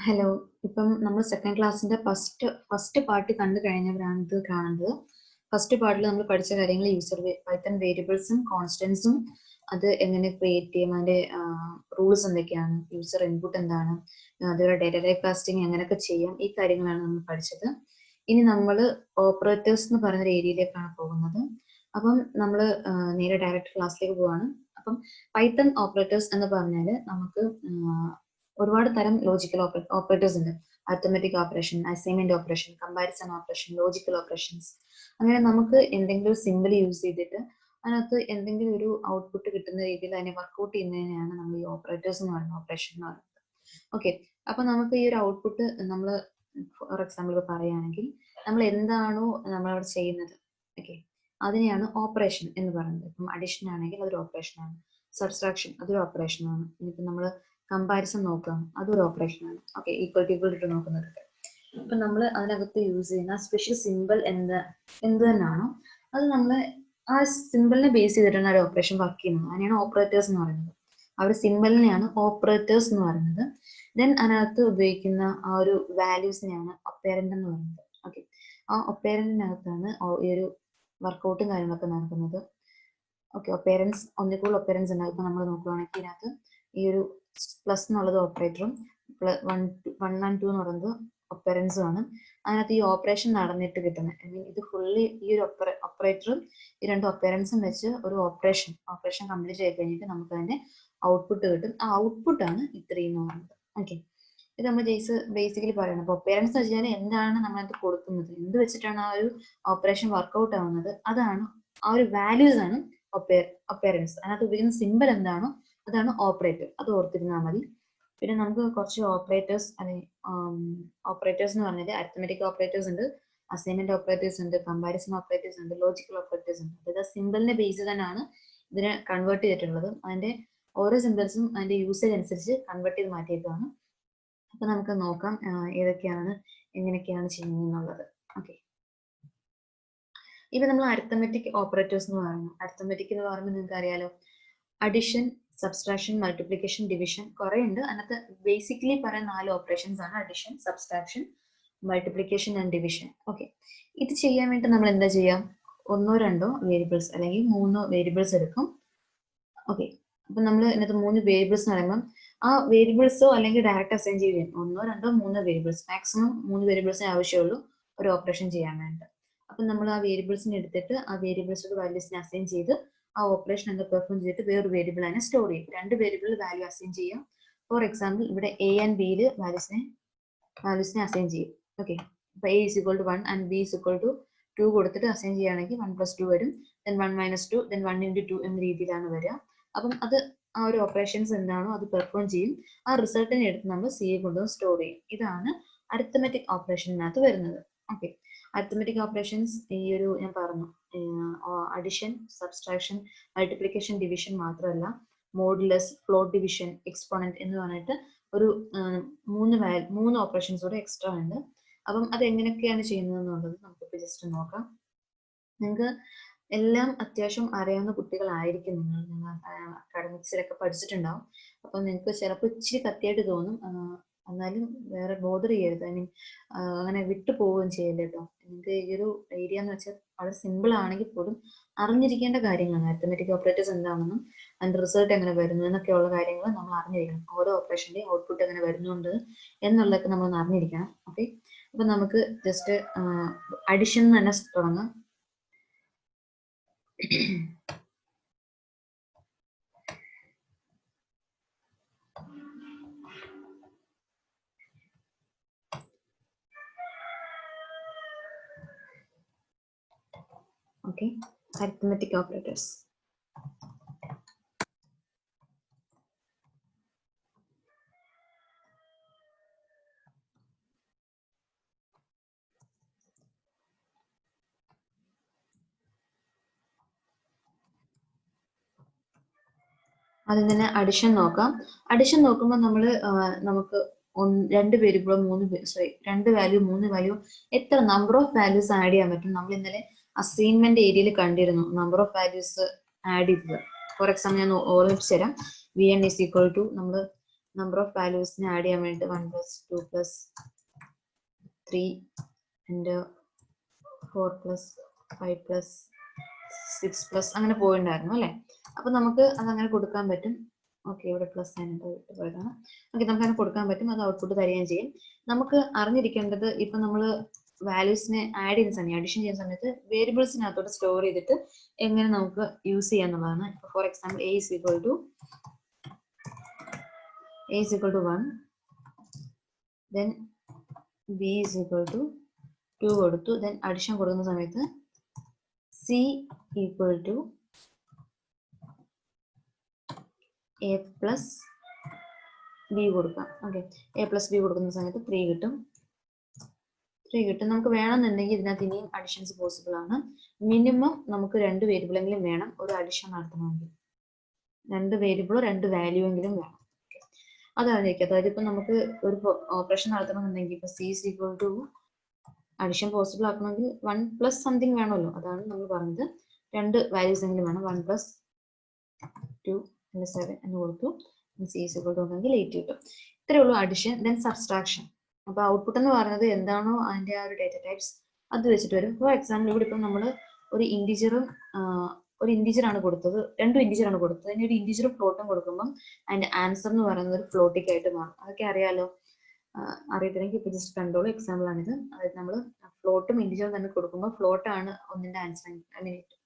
Hello. ഇപ്പം നമ്മൾ second ക്ലാസ്സിന്റെ ഫസ്റ്റ് പാർട്ട് കണ്ടു കഴിഞ്ഞവരാണ് ഇത് കാണുന്നത്. ഫസ്റ്റ് പാർട്ടിൽ നമ്മൾ പഠിച്ച കാര്യങ്ങൾ പൈത്തൺ വേരിയബിൾസും കോൺസ്റ്റൻസും അത് എങ്ങനെ ക്രിയേറ്റ് ചെയ്യും, അതിന്റെ റൂൾസ് എന്തൊക്കെയാണ്, യൂസർ ഇൻപുട്ട് എന്താണ്, അതുപോലെ ഡാറ്റ ടൈപ്പ് കാസ്റ്റിംഗ് എങ്ങനെയൊക്കെ ചെയ്യാം, ഈ കാര്യങ്ങളാണ് നമ്മൾ പഠിച്ചത്. ഇനി നമ്മൾ ഓപ്പറേറ്റേഴ്സ് എന്ന് പറയുന്ന ഒരു ഏരിയയിലേക്കാണ് പോകുന്നത്. അപ്പം നമ്മൾ നേരെ ഡയറക്റ്റ് ക്ലാസ്സിലേക്ക് പോവാണ്. അപ്പം പൈത്തൺ ഓപ്പറേറ്റേഴ്സ് എന്ന് പറഞ്ഞാൽ നമുക്ക് ഒരുപാട് തരം ലോജിക്കൽ ഓപ്പറേറ്റേഴ്സ് ഉണ്ട്. Arithmetic operation, assignment operation, comparison operation, logical operations. അങ്ങനെ നമുക്ക് എന്തെങ്കിലും ഒരു സിമ്പിൾ യൂസ് ചെയ്തിട്ട് അതിനകത്ത് എന്തെങ്കിലും ഒരു ഔട്ട്പുട്ട് കിട്ടുന്ന രീതിയിൽ അതിനെ വർക്ക്ഔട്ട് ചെയ്യുന്നതിനെയാണ് നമ്മൾ ഈ ഓപ്പറേറ്റേഴ്സ് എന്ന് പറയുന്നത്, ഓപ്പറേഷൻ എന്ന് പറയുന്നത്. ഓക്കെ, അപ്പൊ നമുക്ക് ഈ ഒരു ഔട്ട്പുട്ട് നമ്മൾ ഫോർ എക്സാമ്പിൾ പറയുകയാണെങ്കിൽ നമ്മൾ എന്താണോ നമ്മളവിടെ ചെയ്യുന്നത്, ഓക്കെ, അതിനെയാണ് ഓപ്പറേഷൻ എന്ന് പറയുന്നത്. ഇപ്പം അഡിഷൻ ആണെങ്കിൽ അതൊരു ഓപ്പറേഷനാണ്, സബ്സ്ട്രാക്ഷൻ അതൊരു ഓപ്പറേഷനാണ്, ഇനിയിപ്പം നമ്മൾ കമ്പാരിസൺ നോക്കാം അതൊരു ഓപ്പറേഷനാണ്. ഓക്കെ, ഈക്വൽ ടു ഈക്വൽ ഇട്ട് നോക്കുന്നതൊക്കെ. ഇപ്പൊ നമ്മൾ അതിനകത്ത് യൂസ് ചെയ്യുന്ന സ്പെഷ്യൽ സിമ്പിൾ എന്ത് തന്നെയാണോ അത് നമ്മൾ ആ സിമ്പിളിനെ ബേസ് ചെയ്തിട്ടാണ് ഒരു ഓപ്പറേഷൻ വർക്ക് ചെയ്യുന്നത്. അതിനെയാണ് ഓപ്പറേറ്റേഴ്സ് എന്ന് പറയുന്നത്. ആ ഒരു സിമ്പിളിനെയാണ് ഓപ്പറേറ്റേഴ്സ് എന്ന് പറയുന്നത്. ദെൻ അതിനകത്ത് ഉപയോഗിക്കുന്ന ആ ഒരു വാല്യൂസിനെയാണ് ഒപ്പേരന്റ് എന്ന് പറയുന്നത്. ഓക്കെ, ആ ഒപ്പേരന്റിനകത്താണ് ഈ ഒരു വർക്കൗട്ടും കാര്യങ്ങളൊക്കെ നടക്കുന്നത്. ഓക്കെ, ഒപ്പേരൻസ് ഒന്നിൽ കൂടുതൽ ഒപ്പേരൻസ് ഉണ്ടാകും. ഇപ്പൊ നമ്മൾ നോക്കുകയാണെങ്കിൽ ഇതിനകത്ത് ഈ ഒരു പ്ലസ് എന്നുള്ളത് ഓപ്പറേറ്ററും 1 and 2 എന്ന് പറയുന്നത് ഒപ്പറൻസും ആണ്. അതിനകത്ത് ഈ ഓപ്പറേഷൻ നടന്നിട്ട് കിട്ടുന്നത്, ഐ മീൻ ഇത് ഫുള്ളി ഈ ഒരു ഓപ്പറേറ്ററും ഈ രണ്ട് ഒപ്പറൻസും വെച്ച് ഒരു ഓപ്പറേഷൻ കംപ്ലീറ്റ് ചെയ്ത് കഴിഞ്ഞിട്ട് നമുക്ക് അതിന്റെ ഔട്ട്പുട്ട് കിട്ടും. ആ ഔട്ട്പുട്ടാണ് ഇത്രയും എന്ന് പറയുന്നത്. ഓക്കെ, ഇത് നമ്മൾ ബേസിക്കലി പറയുന്നത്. അപ്പൊ ഒപ്പറൻസ് വെച്ചാൽ എന്താണ് നമ്മളത് കൊടുക്കുന്നത്, എന്ത് വെച്ചിട്ടാണ് ആ ഒരു ഓപ്പറേഷൻ വർക്ക്ഔട്ട് ആവുന്നത്, അതാണ് ആ ഒരു വാല്യൂസ് ആണ് ഒപ്പറൻസ്. അതിനകത്ത് ഉപയോഗിക്കുന്ന സിമ്പിൾ എന്താണോ അതാണ് ഓപ്പറേറ്റർ. അത് ഓർത്തിരുന്നാൽ മതി. പിന്നെ നമുക്ക് കുറച്ച് ഓപ്പറേറ്റേഴ്സ് എന്ന് പറഞ്ഞാൽ അരിത്തമെറ്റിക് ഓപ്പറേറ്റേഴ്സ് ഉണ്ട്, അസൈൻമെന്റ് ഓപ്പറേറ്റേഴ്സ് ഉണ്ട്, കമ്പാരിസൺ ഓപ്പറേറ്റേഴ്സ് ഉണ്ട്, ലോജിക്കൽ ഓപ്പറേറ്റേഴ്സ് ഉണ്ട്. അതായത് സിമ്പിളിന്റെ ബേസ് തന്നെയാണ് ഇതിനെ കൺവേർട്ട് ചെയ്തിട്ടുള്ളത്. അതിന്റെ ഓരോ സിമ്പിൾസും അതിന്റെ യൂസേജ് അനുസരിച്ച് കൺവേർട്ട് ചെയ്ത് മാറ്റിയേക്കാണ്. അപ്പൊ നമുക്ക് നോക്കാം ഏതൊക്കെയാണ് എങ്ങനെയൊക്കെയാണ് ചെയ്യുന്നത് എന്നുള്ളത്. ഓക്കെ, ഇപ്പൊ നമ്മൾ അരിത്തമെറ്റിക് ഓപ്പറേറ്റേഴ്സ് എന്ന് പറയുന്നത്, അരിത്തമെറ്റിക് എന്ന് പറയുമ്പോൾ നിങ്ങൾക്ക് അറിയാലോ, അഡിഷൻ, സബ്സ്ട്രാക്ഷൻ, മൾട്ടിപ്ലിക്കേഷൻ, ഡിവിഷൻ കുറെ ഉണ്ട്. അതിനകത്ത് ബേസിക്കലി പറയുന്ന 4 ഓപ്പറേഷൻസ് ആണ്: addition, subtraction, multiplication and division. Okay, ഇത് ചെയ്യാൻ വേണ്ടി നമ്മൾ എന്താ ചെയ്യാം, 1 or 2 വേരിയബിൾസ് അല്ലെങ്കിൽ 3 വേരിയബിൾസ് എടുക്കും. ഓക്കെ, അപ്പൊ നമ്മൾ ഇതിനകത്ത് 3 വേരിയബിൾസ് എന്ന് പറയുമ്പോൾ ആ വേരിയബിൾസോ അല്ലെങ്കിൽ ഡയറക്റ്റ് അസൈൻ ചെയ്യാൻ 1, 2, 3 വേരിയബിൾസ്, മാക്സിമം 3 വേരിയബിൾസിനെ ആവശ്യമുള്ളൂ ഒരു ഓപ്പറേഷൻ ചെയ്യാൻ വേണ്ടി. അപ്പൊ നമ്മൾ ആ വേരിയബിൾസിനെ എടുത്തിട്ട് ആ വേരിയബിൾസിന്റെ വാല്യൂസിനെ അസൈൻ ചെയ്ത് ആ ഓപ്പറേഷൻ എന്താ പെർഫോം ചെയ്തിട്ട് വേറൊരു വേരിയബിൾ അതിനെ സ്റ്റോർ ചെയ്യും. 2 വേരിയബിൾ വാല്യൂ അസൈൻ ചെയ്യാം. ഫോർ എക്സാമ്പിൾ ഇവിടെ എ ആൻഡ് ബിയിൽ വാല്യൂസിനെ അസൈൻ ചെയ്യും. ഓക്കെ, അപ്പൊ a is equal to 1 and b is equal to 2 കൊടുത്തിട്ട് അസൈൻ ചെയ്യുകയാണെങ്കിൽ 1 + 2 വരും, ദെൻ 1 - 2, ദെൻ 1 × 2 എന്ന രീതിയിലാണ് വരിക. അപ്പം അത് ആ ഒരു ഓപ്പറേഷൻസ് എന്താണോ അത് പെർഫോം ചെയ്യും. ആ റിസൾട്ടിനെ എടുത്ത് നമ്മൾ സിയെ കൊണ്ടുവന്ന് സ്റ്റോർ ചെയ്യും. ഇതാണ് അരിത്തമെറ്റിക് ഓപ്പറേഷനകത്ത് വരുന്നത്. ഓക്കെ, അരിത്തമെറ്റിക് ഓപ്പറേഷൻസ് ഈ ഒരു ഞാൻ പറഞ്ഞു, അഡിഷൻ, സബ്സ്ട്രാക്ഷൻ, മൾട്ടിപ്ലിക്കേഷൻ, ഡിവിഷൻ മാത്രമല്ല, മോഡുലസ്, ഫ്ലോട്ട് ഡിവിഷൻ, എക്സ്പോണന്റ് എന്ന് പറഞ്ഞിട്ട് ഒരു 3 ഓപ്പറേഷൻസ് കൂടെ എക്സ്ട്രാ ഉണ്ട്. അപ്പം അത് എങ്ങനെയൊക്കെയാണ് ചെയ്യുന്നത് എന്നുള്ളത് നമുക്കിപ്പോൾ ജസ്റ്റ് നോക്കാം. നിങ്ങൾക്ക് എല്ലാം അത്യാവശ്യം അറിയാവുന്ന കുട്ടികളായിരിക്കും നിങ്ങൾ അക്കാഡമിക്സിലൊക്കെ പഠിച്ചിട്ടുണ്ടാവും. അപ്പം നിങ്ങൾക്ക് ചിലപ്പോൾ ഇച്ചിരി കത്തിയായിട്ട് തോന്നും, എന്നാലും വേറെ ബോധർ ചെയ്യരുത്. ഐ മീൻ അങ്ങനെ വിട്ടു പോവുകയും ചെയ്യല്ലേ കേട്ടോ. നിങ്ങൾക്ക് ഈ ഒരു ഏരിയ എന്ന് വെച്ചാൽ വളരെ സിമ്പിൾ ആണെങ്കിൽ പോലും അറിഞ്ഞിരിക്കേണ്ട കാര്യങ്ങളാണ്. അരിത്തമെറ്റിക് ഓപ്പറേറ്റേഴ്സ് എന്താണെന്നും അതിന്റെ റിസൾട്ട് എങ്ങനെ വരുന്നു എന്നൊക്കെയുള്ള കാര്യങ്ങൾ നമ്മൾ അറിഞ്ഞിരിക്കണം. ഓരോ ഓപ്പറേഷന്റെയും ഔട്ട്പുട്ട് എങ്ങനെ വരുന്നുണ്ട് എന്നുള്ളതൊക്കെ നമ്മൾ അറിഞ്ഞിരിക്കണം. ഓക്കെ, അപ്പൊ നമുക്ക് ജസ്റ്റ് അഡിഷൻ തന്നെ തുടങ്ങാം. Okay, arithmetic operators. അതിൽ തന്നെ അഡിഷൻ നോക്കാം. അഡിഷൻ നോക്കുമ്പോൾ നമുക്ക് 2 വേരിയബിളോ 2 വാല്യൂ 3 വാല്യൂ എത്ര നമ്പർ ഓഫ് വാല്യൂസ് ആഡ് ചെയ്യാൻ പറ്റും. നമ്മൾ ഇന്നലെ അസൈൻമെന്റ് ഏരിയയിൽ കണ്ടിരുന്നു നമ്പർ ഓഫ് വാല്യൂസ് ആഡ് ചെയ്തത്. ഫോർ എക്സാമ്പിൾ ഞാൻ ഓർമ്മിപ്പിച്ചു തരാം. vn is equal to നമ്മൾ നമ്പർ ഓഫ് വാല്യൂസിനെ ആഡ് ചെയ്യാൻ വേണ്ടി 1 + 2 + 3 ആൻഡ് 4 + 5 + 6 അങ്ങനെ പോയിട്ടുണ്ടായിരുന്നു അല്ലേ. അപ്പൊ നമുക്ക് അതങ്ങനെ കൊടുക്കാൻ പറ്റും. ഓക്കെ, ഇവിടെ പ്ലസ് പോയതാണ്. ഓക്കെ, നമുക്ക് അങ്ങനെ കൊടുക്കാൻ പറ്റും. അത് ഔട്ട്പുട്ട് തരികയും ചെയ്യും. നമുക്ക് അറിഞ്ഞിരിക്കേണ്ടത് ഇപ്പൊ നമ്മൾ വാല്യൂസിനെ ആഡ് ചെയ്യുന്ന സമയം, അഡീഷൻ ചെയ്യുന്ന സമയത്ത് വേരിയബിൾസിനകത്തോട്ട് സ്റ്റോർ ചെയ്തിട്ട് എങ്ങനെ നമുക്ക് യൂസ് ചെയ്യാന്നുള്ളതാണ്. For example a is equal to 1, then b is equal to 2 കൊടുത്തു. then അഡിഷൻ കൊടുക്കുന്ന സമയത്ത് c equal to a plus b കൊടുക്കാം. ഓക്കെ, a plus b കൊടുക്കുന്ന സമയത്ത് 3 കിട്ടും. നമുക്ക് വേണമെന്നുണ്ടെങ്കിൽ ഇതിനകത്ത് ഇനിയും അഡിഷൻസ് പോസിബിൾ ആണ്. മിനിമം നമുക്ക് 2 വേരിയബിൾ എങ്കിലും വേണം ഒരു അഡിഷൻ നടത്തണമെങ്കിൽ. 2 വേരിയബിളോ 2 വാല്യൂ എങ്കിലും വേണം. അതാണ് എനിക്ക്. അതായത് ഇപ്പൊ നമുക്ക് ഒരു ഓപ്പറേഷൻ നടത്തണമെന്നുണ്ടെങ്കിൽ ഇപ്പൊ c is equal to addition possible ആക്കണമെങ്കിൽ 1 + സംതിങ് വേണമല്ലോ. അതാണ് നമ്മൾ പറഞ്ഞത്. 2 വാല്യൂസ് എങ്കിലും വേണം. 1 + 2 + 7 എന്ന് കൊടുത്തു. c is equal to 8 കിട്ടും. ഇത്രയേ ഉള്ളൂ അഡിഷൻ. Then subtraction. അപ്പൊ ഔട്ട്പുട്ട് എന്ന് പറയുന്നത് എന്താണോ അതിന്റെ ആ ഒരു ഡേറ്റ ടൈപ്സ് അത് വെച്ചിട്ട് വരും. ഫോർ എക്സാമ്പിൾ ഇവിടെ ഇപ്പം നമ്മൾ ഒരു ഇൻഡിജർ ആണ് കൊടുത്തത്, 2 ഇൻഡിജർ ആണ് കൊടുത്തത്. അതിന് ഒരു ഇൻഡിജറും ഫ്ലോട്ടും കൊടുക്കുമ്പോൾ അതിന്റെ ആൻസർ എന്ന് പറയുന്നത് ഒരു ഫ്ലോട്ടിക് ആയിട്ട് മാറും. അതൊക്കെ അറിയാലോ. അറിയത്തില്ലെങ്കിൽ ഇപ്പൊ ജസ്റ്റ് കണ്ടോളൂ. എക്സാമ്പിൾ ആണിത്. അതായത് നമ്മൾ ഫ്ലോട്ടും ഇൻഡിജറും തന്നെ കൊടുക്കുമ്പോൾ ഫ്ലോട്ടാണ് ഒന്നിന്റെ ആൻസർ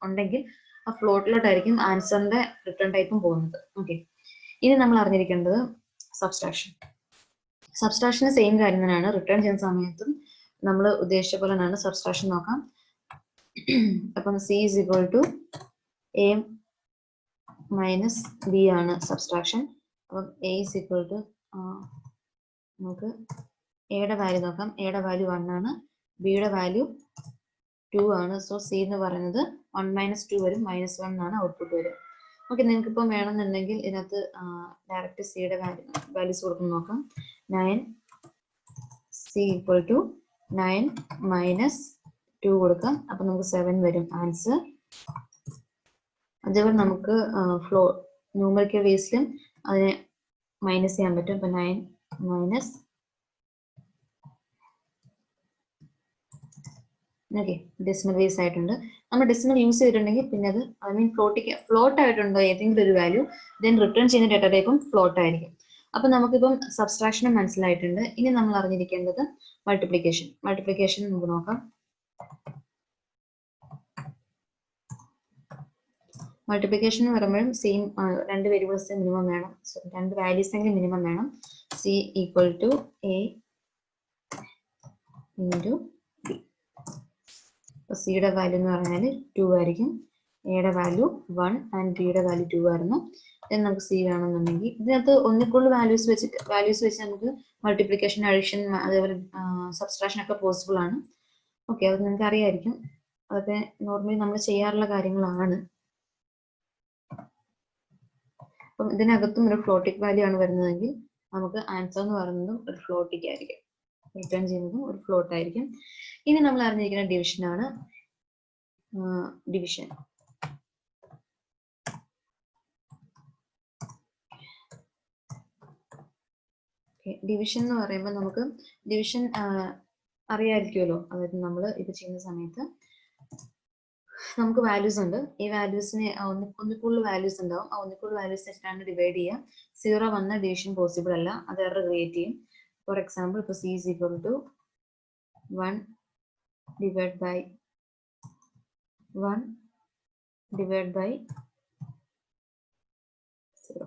ഉണ്ടെങ്കിൽ ആ ഫ്ലോട്ടിലോട്ടായിരിക്കും ആൻസറിന്റെ റിട്ടേൺ ടൈപ്പും പോകുന്നത്. ഓക്കെ, ഇനി നമ്മൾ അറിഞ്ഞിരിക്കേണ്ടത് സബ്സ്ട്രാക്ഷൻ. സബ്സ്ട്രാക്ഷന് സെയിം കാര്യം തന്നെയാണ്. റിട്ടേൺ ചെയ്യുന്ന സമയത്തും നമ്മൾ ഉദ്ദേശിച്ച പോലെ തന്നെയാണ് സബ്സ്ട്രാക്ഷൻ നോക്കാം. അപ്പം c is equal to a minus b ആണ് സബ്സ്ട്രാക്ഷൻ. അപ്പം a is equal to നമുക്ക് എയുടെ വാല്യൂ നോക്കാം. എയുടെ വാല്യൂ 1 ആണ്, ബിയുടെ വാല്യൂ 2 ആണ്. സോ c എന്ന് പറയുന്നത് 1 - 2 വരും, -1 എന്നാണ് ഔട്ട്പുട്ട് വരും. ഓക്കെ, നിങ്ങൾക്ക് ഇപ്പം വേണമെന്നുണ്ടെങ്കിൽ ഇതിനകത്ത് ഡയറക്റ്റ് സിയുടെ വാല്യൂസ് കൊടുക്കുന്നു നോക്കാം. 9 c equal to 9 - 2 കൊടുക്കാം. അപ്പൊ നമുക്ക് 7 വരും ആൻസർ. അതേപോലെ നമുക്ക് ന്യൂമറിക്കൽ വേസിലും അതിനെ മൈനസ് ചെയ്യാൻ പറ്റും. അപ്പൊ 9 - ഓക്കെ, ഡെസിമൽ വേസ് ആയിട്ടുണ്ട്. നമ്മൾ ഡെസിമൽ യൂസ് ചെയ്തിട്ടുണ്ടെങ്കിൽ പിന്നെ അത് ഫ്ലോട്ട് ആയിട്ടുണ്ടോ ഏതെങ്കിലും ഒരു വാല്യൂ, ദെൻ റിട്ടേൺ ചെയ്യുന്ന ഡേറ്റ ടൈപ്പും ഫ്ലോട്ട് ആയിരിക്കും. അപ്പൊ നമുക്കിപ്പം സബ്സ്ട്രാക്ഷനും മനസ്സിലായിട്ടുണ്ട്. ഇനി നമ്മൾ അറിഞ്ഞിരിക്കേണ്ടത് മൾട്ടിപ്ലിക്കേഷൻ നമുക്ക് നോക്കാം. മൾട്ടിപ്ലിക്കേഷൻ എന്ന് പറയുമ്പോഴും സെയിം 2 വേരിയബിൾസ് മിനിമം വേണം, 2 വാല്യൂസ് എങ്കിലും മിനിമം വേണം. c equal to a into b. അപ്പോൾ സിയുടെ വാല്യൂ എന്ന് പറഞ്ഞാൽ 2 ആയിരിക്കും, എയുടെ വാല്യൂ 1 ആൻഡ് ബിയുടെ വാല്യൂ 2 ആയിരുന്നു. ദെൻ നമുക്ക് സി വേണമെന്നുണ്ടെങ്കിൽ ഇതിനകത്ത് ഒന്നിക്കുള്ള വാല്യൂസ് വെച്ച് നമുക്ക് മൾട്ടിപ്ലിക്കേഷൻ, അഡിഷൻ, അതേപോലെ സബ്സ്ട്രാക്ഷൻ ഒക്കെ പോസിബിൾ ആണ്. ഓക്കെ, അത് നിങ്ങൾക്ക് അറിയായിരിക്കും. അതൊക്കെ നോർമലി നമ്മൾ ചെയ്യാറുള്ള കാര്യങ്ങളാണ്. അപ്പം ഇതിനകത്തും ഒരു ഫ്ലോട്ടിക് വാല്യൂ ആണ് വരുന്നതെങ്കിൽ നമുക്ക് ആൻസർ എന്ന് പറയുന്നതും ഒരു ഫ്ലോട്ടിക് ആയിരിക്കും, റിട്ടേൺ ചെയ്യുന്നതും ഒരു ഫ്ലോട്ട് ആയിരിക്കും. ഇനി നമ്മൾ അറിഞ്ഞിരിക്കുന്ന ഡിവിഷൻ ആണ്. ഡിവിഷൻ ഡിവിഷൻ എന്ന് പറയുമ്പോൾ നമുക്ക് ഡിവിഷൻ അറിയാമായിരിക്കുമല്ലോ. അതായത് നമ്മൾ ഇത് ചെയ്യുന്ന സമയത്ത് നമുക്ക് വാല്യൂസ് ഉണ്ട്. ഈ വാല്യൂസിനെ ഒന്നിക്കുള്ള വാല്യൂസ് ഉണ്ടാവും. ആ ഒന്നിക്കുള്ള വാല്യൂസ് വെച്ചിട്ടാണ് ഡിവൈഡ് ചെയ്യുക. 0 വന്ന ഡിവിഷൻ പോസിബിൾ അല്ല, അത് എറർ ക്രിയേറ്റ് ചെയ്യും. ഫോർ എക്സാമ്പിൾ ഇപ്പോൾ c is equal to 1 divided by 0.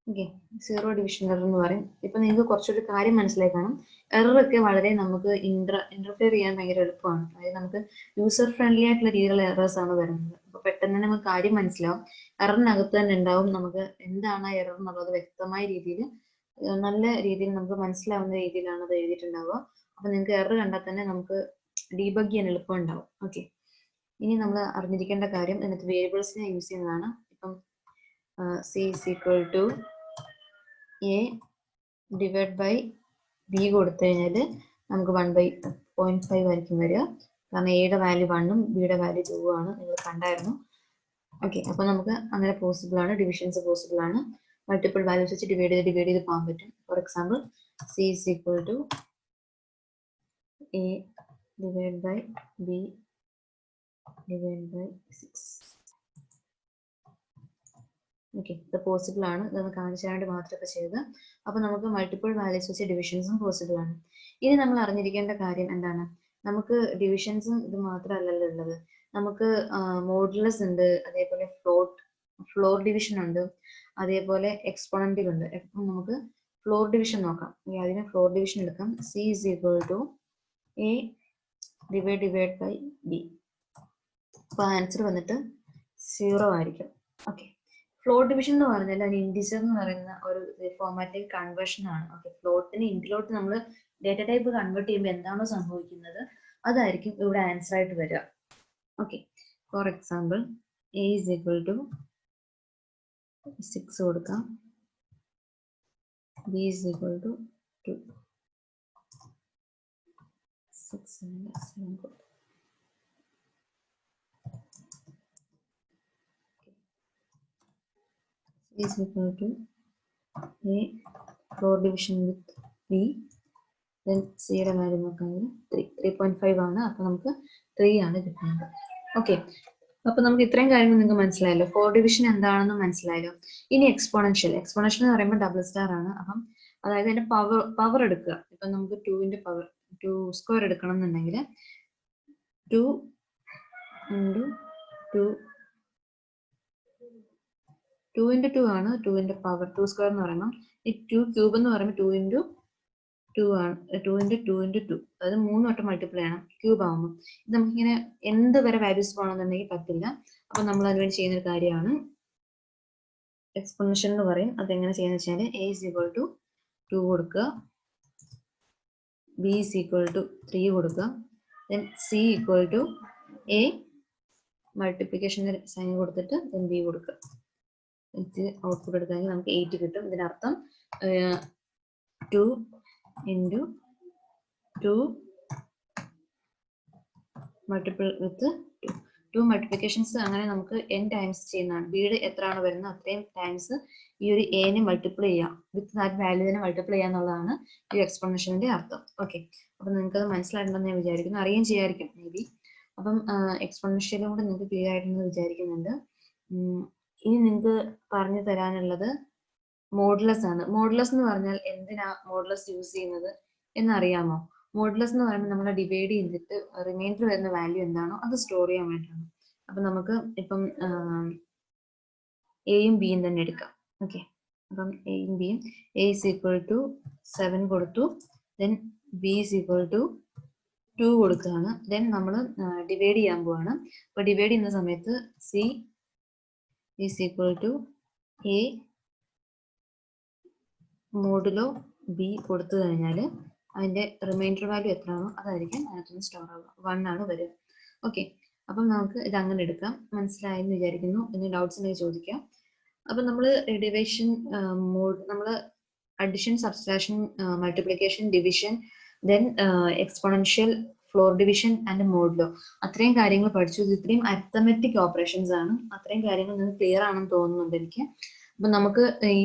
Okay, 0 division error എന്ന് പറയും. ഇപ്പൊ നിങ്ങൾക്ക് കുറച്ചൊരു കാര്യം മനസ്സിലായി കാണും. എറർ ഒക്കെ വളരെ നമുക്ക് ഇന്റർഫിയർ ചെയ്യാൻ ഭയങ്കര എളുപ്പമാണ്. അതായത് നമുക്ക് യൂസർ ഫ്രണ്ട്ലി ആയിട്ടുള്ള രീതിയിലുള്ള എറേഴ്സ് ആണ് വരുന്നത്. അപ്പൊ പെട്ടെന്ന് തന്നെ നമുക്ക് കാര്യം മനസ്സിലാവും. എററിനകത്ത് തന്നെ ഉണ്ടാവും നമുക്ക് എന്താണ് ആ എറർ എന്നുള്ളത് വ്യക്തമായ രീതിയിൽ, നല്ല രീതിയിൽ നമുക്ക് മനസ്സിലാവുന്ന രീതിയിലാണ് അത് എഴുതിയിട്ടുണ്ടാവുക. അപ്പൊ നിങ്ങൾക്ക് എറർ കണ്ടാൽ തന്നെ നമുക്ക് ഡീബഗ് ചെയ്യാൻ എളുപ്പം ഉണ്ടാവും. ഓക്കെ, ഇനി നമ്മൾ അറിഞ്ഞിരിക്കേണ്ട കാര്യം ഇതിനകത്ത് വേരിയബിൾസിനെ യൂസ് ചെയ്യുന്നതാണ്. ഇപ്പം c is equal to a divided by b കൊടുത്തു കഴിഞ്ഞാൽ നമുക്ക് 1/0.5 ആയിരിക്കും വരിക. കാരണം എയുടെ വാല്യൂ 1 ഉം ബിയുടെ വാല്യൂ 2 ആണ്, നിങ്ങൾ കണ്ടായിരുന്നു. ഓക്കെ, അപ്പൊ നമുക്ക് അങ്ങനെ പോസിബിൾ ആണ്, ഡിവിഷൻസ് പോസിബിൾ ആണ്. മൾട്ടിപ്പിൾ വാല്യൂസ് വെച്ച് ഡിവൈഡ് ചെയ്ത് പോകാൻ പറ്റും. For example c is equal to a divide by b divide by 6. Okay, ഇത് പോസിബിൾ ആണ്. ഇതൊന്ന് കാണിച്ചാണ്ട് മാത്രമൊക്കെ ചെയ്ത്. അപ്പൊ നമുക്ക് മൾട്ടിപ്പിൾ വാല്യൂസ് വെച്ച് ഡിവിഷൻസും പോസിബിൾ ആണ്. ഇനി നമ്മൾ അറിഞ്ഞിരിക്കേണ്ട കാര്യം എന്താണ്? നമുക്ക് ഡിവിഷൻസും ഇത് മാത്രമല്ലല്ലോ ഉള്ളത്. നമുക്ക് മോഡുലസ് ഉണ്ട്, അതേപോലെ ഫ്ലോർ ഡിവിഷൻ ഉണ്ട്, അതേപോലെ എക്സ്പോണന്റിൽ ഉണ്ട്. നമുക്ക് ഫ്ലോർ ഡിവിഷൻ നോക്കാം. അതിന് ഫ്ലോർ ഡിവിഷൻ എടുക്കാം. C is equal to a divide by b. അപ്പൊ ആൻസർ വന്നിട്ട് 0 ആയിരിക്കും. ഓക്കെ, ഫ്ലോർ ഡിവിഷൻ എന്ന് പറഞ്ഞാൽ അത് ഇൻഡിജർ എന്ന് പറയുന്ന ഒരു ഫോർമാറ്റിക് കൺവേർഷൻ ആണ്. ഓക്കെ, ഫ്ലോട്ടിന് ഇൻഡിലോട്ട് നമ്മൾ ഡേറ്റ ടൈപ്പ് കൺവേർട്ട് ചെയ്യുമ്പോൾ എന്താണോ സംഭവിക്കുന്നത് അതായിരിക്കും ഇവിടെ ആൻസർ ആയിട്ട് വരിക. Okay, for example a is equal to 6 കൊടുക്കാം, b is equal to 2. 6 and 7 കൊടുക്കാം. is equal to a floor division with b, then c യുടെ വാല്യൂ നോക്കുകയാണെങ്കിൽ 3.5 ആണ്. അപ്പൊ നമുക്ക് 3 ആണ് കിട്ടുന്നത്. ഓക്കെ, അപ്പൊ നമുക്ക് ഇത്രയും കാര്യങ്ങൾ നിങ്ങൾക്ക് മനസ്സിലായല്ലോ. ഫ്ലോർ ഡിവിഷൻ എന്താണെന്ന് മനസ്സിലായല്ലോ. ഇനി എക്സ്പോണൻഷ്യൽ എന്ന് പറയുമ്പോൾ ഡബിൾ സ്റ്റാർ ആണ്. അപ്പം അതായത് അതിന്റെ പവർ എടുക്കുക. ഇപ്പൊ നമുക്ക് 2ന്റെ പവർ 2 സ്ക്വയർ എടുക്കണം എന്നുണ്ടെങ്കിൽ 2 into 2 2 into 2 ആണ് 2ന്റെ പവർ. 2 സ്ക്വയർ എന്ന് പറയുമ്പോൾ ഈ 2 ക്യൂബ് എന്ന് പറയുമ്പോൾ 2 into 2 ആണ്. 2 into 2 into 2, അതായത് 3 വട്ടം മൾട്ടിപ്ലൈ ചെയ്യണം ക്യൂബ് ആകുമ്പോൾ. ഇത് നമുക്കിങ്ങനെ എന്ത് വരെ വാല്യൂസ് പോകണമെന്നുണ്ടെങ്കിൽ പറ്റില്ല. അപ്പൊ നമ്മൾ അതിനുവേണ്ടി ചെയ്യുന്ന ഒരു കാര്യമാണ് എക്സ്പോണൻഷ്യൽ എന്ന് പറയും. അതെങ്ങനെ ചെയ്യുന്നത് വെച്ചാൽ a is equal to 2 കൊടുക്കുക, b is equal to 3 കൊടുക്കുക, then c equal to a multiplication sign കൊടുത്തിട്ട് then b കൊടുക്കുക. ഔട്ട്പുട്ട് എടുക്കുകയാണെങ്കിൽ നമുക്ക് 8 കിട്ടും. ഇതിനർത്ഥം 2 into 2 മൾട്ടിപ്പിൾ വിത്ത് 2 മൾട്ടിപ്ലിക്കേഷൻസ്. അങ്ങനെ നമുക്ക് n ടൈംസ് ചെയ്യുന്നതാണ്. ബിയുടെ എത്രയാണ് വരുന്നത് അത്രയും ടൈംസ് ഈ ഒരു എനെ മൾട്ടിപ്ലൈ ചെയ്യാം, വിത്ത് ദാറ്റ് വാല്യൂവിനെ മൾട്ടിപ്ലൈ ചെയ്യുക എന്നുള്ളതാണ് ഈ എക്സ്പോണൻഷ്യലിന്റെ അർത്ഥം. ഓക്കെ, അപ്പൊ നിങ്ങൾക്ക് അത് മനസ്സിലായിട്ടുണ്ടെന്ന് ഞാൻ വിചാരിക്കുന്നു. അറിയാൻ ചെയ്യായിരിക്കും മേ ബി. അപ്പം എക്സ്പോണൻഷ്യലും കൂടെ നിങ്ങൾക്ക് ക്ലിയർ ആയിട്ടുണ്ടെന്ന് വിചാരിക്കുന്നുണ്ട്. ഇനി നിങ്ങൾക്ക് പറഞ്ഞു തരാനുള്ളത് മോഡുലസ് ആണ്. മോഡുലസ് എന്ന് പറഞ്ഞാൽ എന്തിനാ മോഡുലസ് യൂസ് ചെയ്യുന്നത് എന്നറിയാമോ? മോഡുലസ് എന്ന് പറയുമ്പോൾ നമ്മൾ ഡിവൈഡ് ചെയ്തിട്ട് റിമൈൻഡർ വരുന്ന വാല്യൂ എന്താണോ അത് സ്റ്റോർ ചെയ്യാൻ വേണ്ടിയിട്ടാണ്. അപ്പൊ നമുക്ക് ഇപ്പം എയും ബിയും തന്നെ എടുക്കാം. ഓക്കെ, അപ്പം എയും ബിയും എ ഇസ് ഈക്വൽ ടു 7 കൊടുത്തു, then b is equal to 2 കൊടുക്കുകയാണ്. ദെൻ നമ്മൾ ഡിവൈഡ് ചെയ്യാൻ പോവാണ്. അപ്പൊ ഡിവൈഡ് ചെയ്യുന്ന സമയത്ത് c is equal to a modulo b കൊടുത്തു കഴിഞ്ഞാൽ അതിന്റെ റിമൈൻഡർ വാല്യൂ എത്രയാണോ അതായിരിക്കും അതിനകത്തുനിന്ന് സ്റ്റോർ ആവുക. 1 ആണ് വരിക. ഓക്കെ, അപ്പം നമുക്ക് ഇത് അങ്ങനെ എടുക്കാം. മനസ്സിലായെന്ന് വിചാരിക്കുന്നു. ഇനി ഡൗട്ട്സ് ഉണ്ടെങ്കിൽ ചോദിക്കാം. അപ്പൊ നമ്മൾ ഡിവിഷൻ മോഡ്, നമ്മൾ addition, subtraction, multiplication, division, then exponential, floor division and modulo, അത്രയും കാര്യങ്ങൾ പഠിച്ചു. ഇത് ഇത്രയും അരിത്തമെറ്റിക് ഓപ്പറേഷൻസ് ആണ്. അത്രയും കാര്യങ്ങൾ നിങ്ങൾക്ക് ക്ലിയർ ആണെന്ന് തോന്നുന്നുണ്ട് എനിക്ക്. അപ്പൊ നമുക്ക്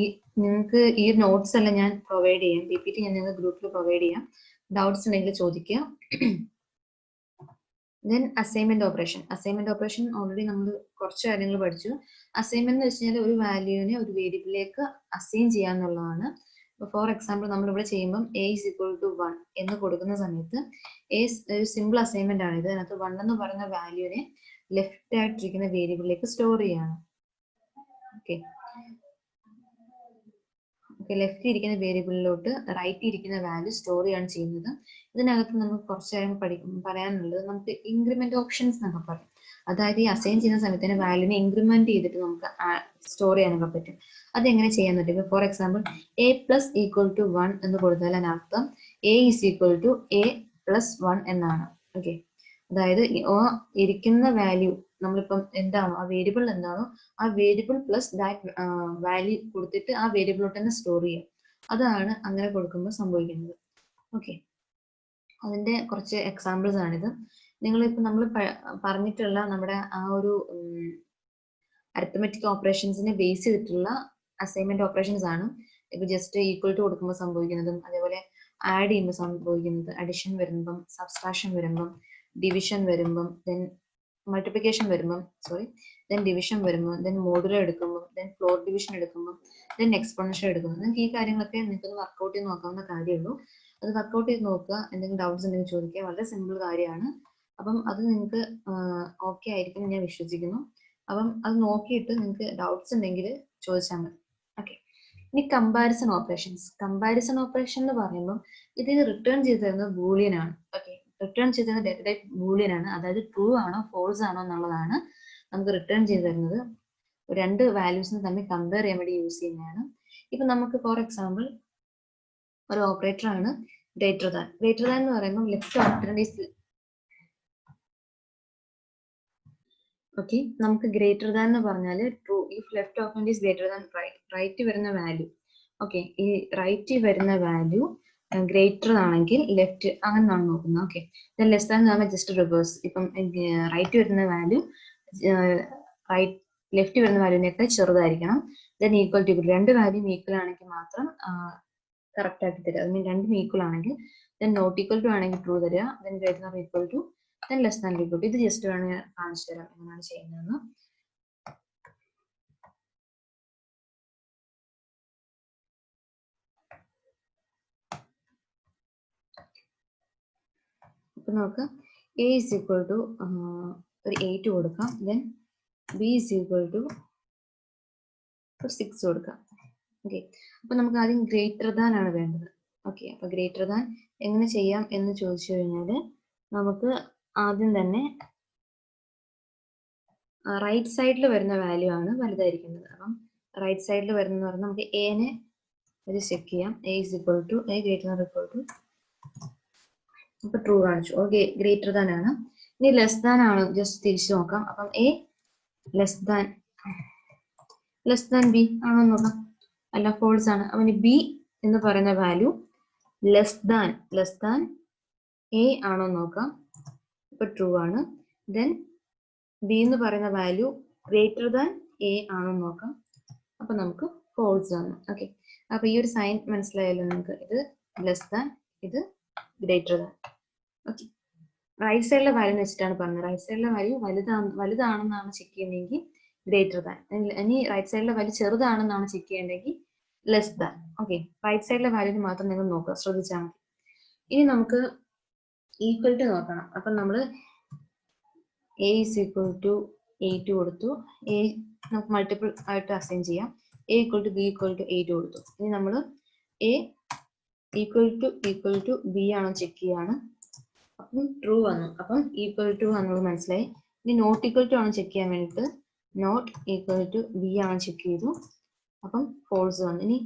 നിങ്ങൾക്ക് ഈ നോട്ട്സ് എല്ലാം ഞാൻ പ്രൊവൈഡ് ചെയ്യാം, PPT ഞാൻ നിങ്ങൾക്ക് ഗ്രൂപ്പിൽ പ്രൊവൈഡ് ചെയ്യാം. ഡൗട്ട്സ് ഉണ്ടെങ്കിൽ ചോദിക്കുക. ദെൻ അസൈൻമെന്റ് ഓപ്പറേഷൻ ഓൾറെഡി നമ്മൾ കുറച്ച് കാര്യങ്ങൾ പഠിച്ചു. അസൈൻമെന്റ് എന്ന് വെച്ച് കഴിഞ്ഞാൽ ഒരു വാല്യൂവിനെ ഒരു വേരിയബിളിലേക്ക് അസൈൻ ചെയ്യാന്നുള്ളതാണ്. ഫോർ എക്സാമ്പിൾ നമ്മൾ ഇവിടെ ചെയ്യുമ്പോൾ a is equal to 1 എന്ന് കൊടുക്കുന്ന സമയത്ത് ഒരു സിമ്പിൾ അസൈൻമെന്റ് ആണ് ഇത്. അതിനകത്ത് 1 എന്ന് പറയുന്ന വാല്യൂവിനെ ലെഫ്റ്റ് ആയിട്ടിരിക്കുന്ന വേരിയബിളിലേക്ക് സ്റ്റോർ ചെയ്യാണ്. ഓക്കെ, ലെഫ്റ്റ് ഇരിക്കുന്ന വേരിയബിളിലോട്ട് റൈറ്റ് ഇരിക്കുന്ന വാല്യൂ സ്റ്റോർ ചെയ്യാണ് ചെയ്യുന്നത്. ഇതിനകത്ത് നമുക്ക് കുറച്ച് കാര്യം പറയാനുള്ളത്, നമുക്ക് ഇൻക്രിമെന്റ് ഓപ്ഷൻസ് എന്നൊക്കെ പറയും. അതായത് ഈ അസൈൻ ചെയ്യുന്ന സമയത്ത് വാല്യൂനെ ഇൻക്രിമെന്റ് ചെയ്തിട്ട് നമുക്ക് സ്റ്റോർ ചെയ്യാനൊക്കെ പറ്റും. അതെങ്ങനെ ചെയ്യാൻ പറ്റും? For example a plus equal to 1 എന്ന് കൊടുത്താൽ അതിനർത്ഥം a is equal to a plus 1 എന്നാണ്. ഓക്കെ, അതായത് ഇരിക്കുന്ന വാല്യൂ നമ്മളിപ്പം എന്താണോ ആ വേരിയബിൾ എന്താണോ ആ വേരിയബിൾ പ്ലസ് ദാറ്റ് വാല്യൂ കൊടുത്തിട്ട് ആ വേരിയബിളോട്ട് തന്നെ സ്റ്റോർ ചെയ്യാം. അതാണ് അങ്ങനെ കൊടുക്കുമ്പോൾ സംഭവിക്കുന്നത്. ഓക്കെ, അതിന്റെ കുറച്ച് എക്സാമ്പിൾസ് ആണിത്. നിങ്ങളിപ്പോൾ നമ്മൾ പറഞ്ഞിട്ടുള്ള നമ്മുടെ ആ ഒരു അരിത്തമെറ്റിക് ഓപ്പറേഷൻസിനെ ബേസ് ചെയ്തിട്ടുള്ള അസൈൻമെന്റ് ഓപ്പറേഷൻസ് ആണ്. ഇപ്പൊ ജസ്റ്റ് ഈക്വൽ ടു കൊടുക്കുമ്പോൾ സംഭവിക്കുന്നതും, അതേപോലെ ആഡ് ചെയ്യുമ്പോൾ സംഭവിക്കുന്നത്, അഡിഷൻ വരുമ്പം, സബ്സ്ട്രാക്ഷൻ വരുമ്പം, ഡിവിഷൻ വരുമ്പം, ദെൻ മൾട്ടിപ്ലിക്കേഷൻ വരുമ്പം, ദെൻ ഡിവിഷൻ വരുമ്പോൾ, ദെൻ മോഡുലർ എടുക്കുമ്പോൾ, ദെൻ ഫ്ലോർ ഡിവിഷൻ എടുക്കുമ്പോൾ, ദെൻ എക്സ്പോണൻഷ്യൽ എടുക്കുമ്പോൾ, നിങ്ങൾക്ക് ഈ കാര്യങ്ങളൊക്കെ നിങ്ങൾക്ക് വർക്ക്ഔട്ട് ചെയ്ത് നോക്കാവുന്ന കാര്യമുള്ളൂ. അത് വർക്ക്ഔട്ട് ചെയ്ത് നോക്കുക. എന്തെങ്കിലും ഡൗട്ട്സ് ഉണ്ടെങ്കിൽ ചോദിക്കുക. വളരെ സിമ്പിൾ കാര്യമാണ്. അപ്പം അത് നിങ്ങൾക്ക് ഓക്കെ ആയിരിക്കും ഞാൻ വിശ്വസിക്കുന്നു. അപ്പം അത് നോക്കിയിട്ട് നിങ്ങൾക്ക് ഡൗട്ട്സ് ഉണ്ടെങ്കിൽ ചോദിച്ചാൽ മതി. ഓക്കെ. ഇനി കമ്പാരിസൺ ഓപ്പറേഷൻസ്. കമ്പാരിസൺ ഓപ്പറേഷൻ എന്ന് പറയുമ്പോൾ ഇത് റിട്ടേൺ ചെയ്ത് തരുന്നത് ബൂളിയൻ ആണ്. ഓക്കെ, റിട്ടേൺ ചെയ്ത് തരുന്ന ഡേറ്റ ടൈപ്പ് ബൂളിയൻ ആണ്. അതായത് ട്രൂ ആണോ ഫോൾസ് ആണോ എന്നുള്ളതാണ് നമുക്ക് റിട്ടേൺ ചെയ്ത് തരുന്നത്. രണ്ട് വാല്യൂസിനെ തമ്മിൽ കമ്പയർ ചെയ്യാൻ വേണ്ടി യൂസ് ചെയ്യുന്നതാണ്. ഇപ്പൊ നമുക്ക് ഫോർ എക്സാമ്പിൾ ഒരു ഓപ്പറേറ്റർ ആണ് ഗ്രേറ്റർ ദാൻ. ഗ്രേറ്റർ ദാൻ എന്ന് പറയുമ്പോൾ ലെഫ്റ്റ് ഓപ്പറേറ്റർ ഈസ് ഓക്കെ. നമുക്ക് ഗ്രേറ്റർ ദാൻ എന്ന് പറഞ്ഞാൽ true if left operand is greater than right. Right വരുന്ന വാല്യൂ, ഓക്കെ, ഈ റൈറ്റ് വരുന്ന വാല്യൂ ഗ്രേറ്റർ ആണെങ്കിൽ ലെഫ്റ്റ് അങ്ങനെയാണ് നോക്കുന്നത്. ഓക്കെ, ദെൻ ലെസ് ദാൻ എന്ന് പറഞ്ഞാൽ ജസ്റ്റ് റിവേഴ്സ്. ഇപ്പം റൈറ്റ് വരുന്ന വാല്യൂ റൈറ്റ് ലെഫ്റ്റ് വരുന്ന വാല്യൂവിനേക്കാൾ ചെറുതായിരിക്കണം. ദെൻ ഈക്വൽ ടു രണ്ട് വാല്യൂ ഈക്വൽ ആണെങ്കിൽ മാത്രം കറക്റ്റ് ആക്കി തരിക. അത് മീൻ രണ്ടും ഈക്വൽ ആണെങ്കിൽ, ദെൻ നോട്ട് ഈക്വൽ ടു ആണെങ്കിൽ ട്രൂ തരിക, then greater than equal to, then less than equal to. ഇത് ജസ്റ്റ് വേണമെങ്കിൽ കാണിച്ചു തരാം എങ്ങനെയാണ് ചെയ്യുന്നതെന്ന്. അപ്പൊ നമുക്ക് എ ഇസ് ഈക്വൽ ടു ഒരു 8 കൊടുക്കാം, then b is equal to 6 കൊടുക്കാം. ഓക്കെ, അപ്പൊ നമുക്ക് ആദ്യം ഗ്രേറ്റർ ദാൻ ആണ് വേണ്ടത്. ഓക്കെ, അപ്പൊ ഗ്രേറ്റർ ദാൻ എങ്ങനെ ചെയ്യാം എന്ന് ചോദിച്ചു കഴിഞ്ഞാൽ നമുക്ക് ആദ്യം തന്നെ റൈറ്റ് സൈഡിൽ വരുന്ന വാല്യൂ ആണ് വലുതായിരിക്കുന്നത്. അപ്പം റൈറ്റ് സൈഡിൽ വരുന്ന പറഞ്ഞാൽ നമുക്ക് എനെ ഒരു ചെക്ക് ചെയ്യാം. A is equal to a greater than equal to, അപ്പൊ ട്രൂ കാണിച്ചു. ഓക്കെ, ഗ്രേറ്റർ ദാൻ ആണ്. ഇനി ലെസ് ദാൻ ആണ് ജസ്റ്റ് തിരിച്ചു നോക്കാം. അപ്പം എ ലെസ് ദാൻ ബി ആണോ നോക്കാം. അല്ല, ഫോൾസ് ആണ്. അവന് ബി എന്ന് പറയുന്ന വാല്യൂ ലെസ് ദാൻ എ ആണോ നോക്കാം. ഇപ്പൊ ട്രൂ ആണ്. ദെൻ ബി എന്ന് പറയുന്ന വാല്യൂ ഗ്രേറ്റർ ദാൻ എ ആണോ നോക്കാം. അപ്പൊ നമുക്ക് ഫോൾസ് ആണ്. ഓക്കെ, അപ്പൊ ഈ ഒരു സൈൻ മനസ്സിലായല്ലോ നിങ്ങൾക്ക്. ഇത് ലെസ് ദാൻ, ഇത് ഗ്രേറ്റർ ദാൻ. ഓക്കെ, റൈറ്റ് സൈഡിലെ വാല്യൂ വെച്ചിട്ടാണ് പറഞ്ഞത്. റൈറ്റ് സൈഡിലെ വാല്യൂ വലുതാണെന്നാണ് ചെക്ക് ചെയ്യുന്നതെങ്കിൽ ഗ്രേറ്റർ ദാൻ. ഇനി റൈറ്റ് സൈഡിലെ വാല്യൂ ചെറുതാണെന്നാണ് ചെക്ക് ചെയ്യേണ്ടതെങ്കിൽ ലെസ് ദാൻ. ഓക്കെ, റൈറ്റ് സൈഡിലെ വാല്യൂ മാത്രം നിങ്ങൾ നോക്കുക, ശ്രദ്ധിച്ചാൽ മതി. ഇനി നമുക്ക് ഈക്വൽ ടു നോക്കണം. അപ്പൊ നമ്മൾ എ ഇസ് ഈക്വൽ ടു 8 കൊടുത്തു. എ നമുക്ക് മൾട്ടിപ്പിൾ ആയിട്ട് അസൈൻ ചെയ്യാം. A equal to b equal to 8 കൊടുത്തു. ഇനി നമ്മൾ എ ഈക്വൽ ടു ബി ആണോ ചെക്ക് ചെയ്യാണ്. അപ്പം ട്രൂ വന്നു. അപ്പം ഈക്വൽ ടു എന്നുള്ളത് മനസ്സിലായി. ഇനി നോട്ട് ഈക്വൽ ടു ആണ് ചെക്ക് ചെയ്യാൻ വേണ്ടിയിട്ട് നോട്ട് ഈക്വൽ ടു ബി ആണ് ചെക്ക് ചെയ്തു. അപ്പം ഫോൾസ് വന്നു. ഇനി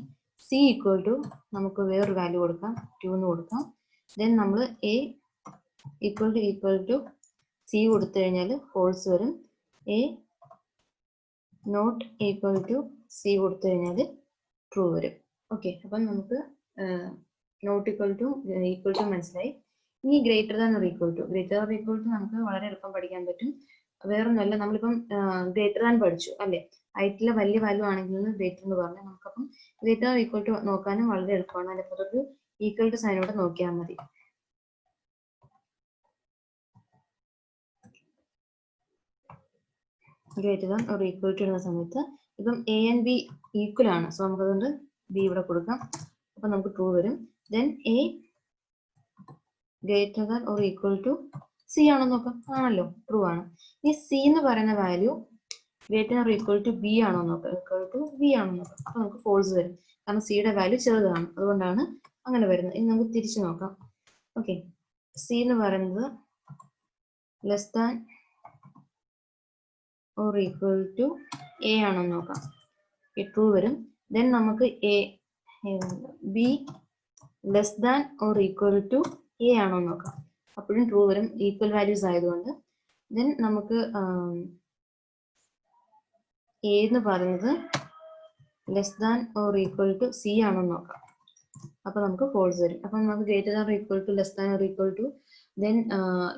സി ഈക്വൽ ടു നമുക്ക് വേറൊരു വാല്യൂ കൊടുക്കാം, 2 എന്ന് കൊടുക്കാം. ദെൻ നമ്മൾ എ ഈക്വൽ ടു സി കൊടുത്തു കഴിഞ്ഞാൽ ഫോൾസ് വരും. A not equal to c കൊടുത്തു കഴിഞ്ഞാൽ ട്രൂ വരും. ഓക്കെ, അപ്പം നമുക്ക് നോട്ട് ഈക്വൽ ടു മനസ്സിലായി. ഇനി greater than or equal to. നമുക്ക് വളരെ എളുപ്പം പഠിക്കാൻ പറ്റും. വേറൊന്നുമല്ല, നമ്മളിപ്പം ഗ്രേറ്റർ ദാൻ പഠിച്ചു അല്ലേ. ഹൈറ്റിലെ വലിയ വാല്യൂ ആണെങ്കിൽ ഗ്രേറ്റർ എന്ന് പറഞ്ഞാൽ നമുക്കപ്പം ഗ്രേറ്റർ ഓർ ഈക്വൽ ടു നോക്കാനും വളരെ എളുപ്പമാണ്. അതിനകത്ത് ഒരു ഈക്വൽ ടു സൈനോട് നോക്കിയാൽ മതി. Greater than or equal to ഇടുന്ന സമയത്ത് ഇപ്പം എ ആൻഡ് ബി ഈക്വൽ ആണ്. സോ നമുക്കതുകൊണ്ട് ബി ഇവിടെ കൊടുക്കാം. അപ്പൊ നമുക്ക് ട്രൂ വരും. Then a greater than or equal to c ആണോ നോക്കാം. ആണല്ലോ, ട്രൂ ആണ്. ഈ സി എന്ന് പറയുന്ന value greater or equal to b ആണോ നോക്കാം. ഈക്വൽ ടു ബി ആണോ നോക്കാം. അപ്പൊ നമുക്ക് ഫോൾസ് വരും, കാരണം സിയുടെ വാല്യൂ ചെറുതാണ്, അതുകൊണ്ടാണ് അങ്ങനെ വരുന്നത്. ഇനി നമുക്ക് തിരിച്ചു നോക്കാം. ഓക്കെ, സി എന്ന് പറയുന്നത് less than or equal to a ആണോ നോക്കാം. ട്രൂ വരും. ദെൻ നമുക്ക് b less than or equal to a ആണോ നോക്കാം. അപ്പോഴും ട്രൂ വരും, ഈക്വൽ വാല്യൂസ് ആയതുകൊണ്ട്. ദെൻ നമുക്ക് എ എന്ന് പറയുന്നത് less than or equal to c ആണോ നോക്കാം. അപ്പൊ നമുക്ക് ഫോൾസ് വരും. അപ്പൊ നമുക്ക് greater than or equal to, less than or equal to, then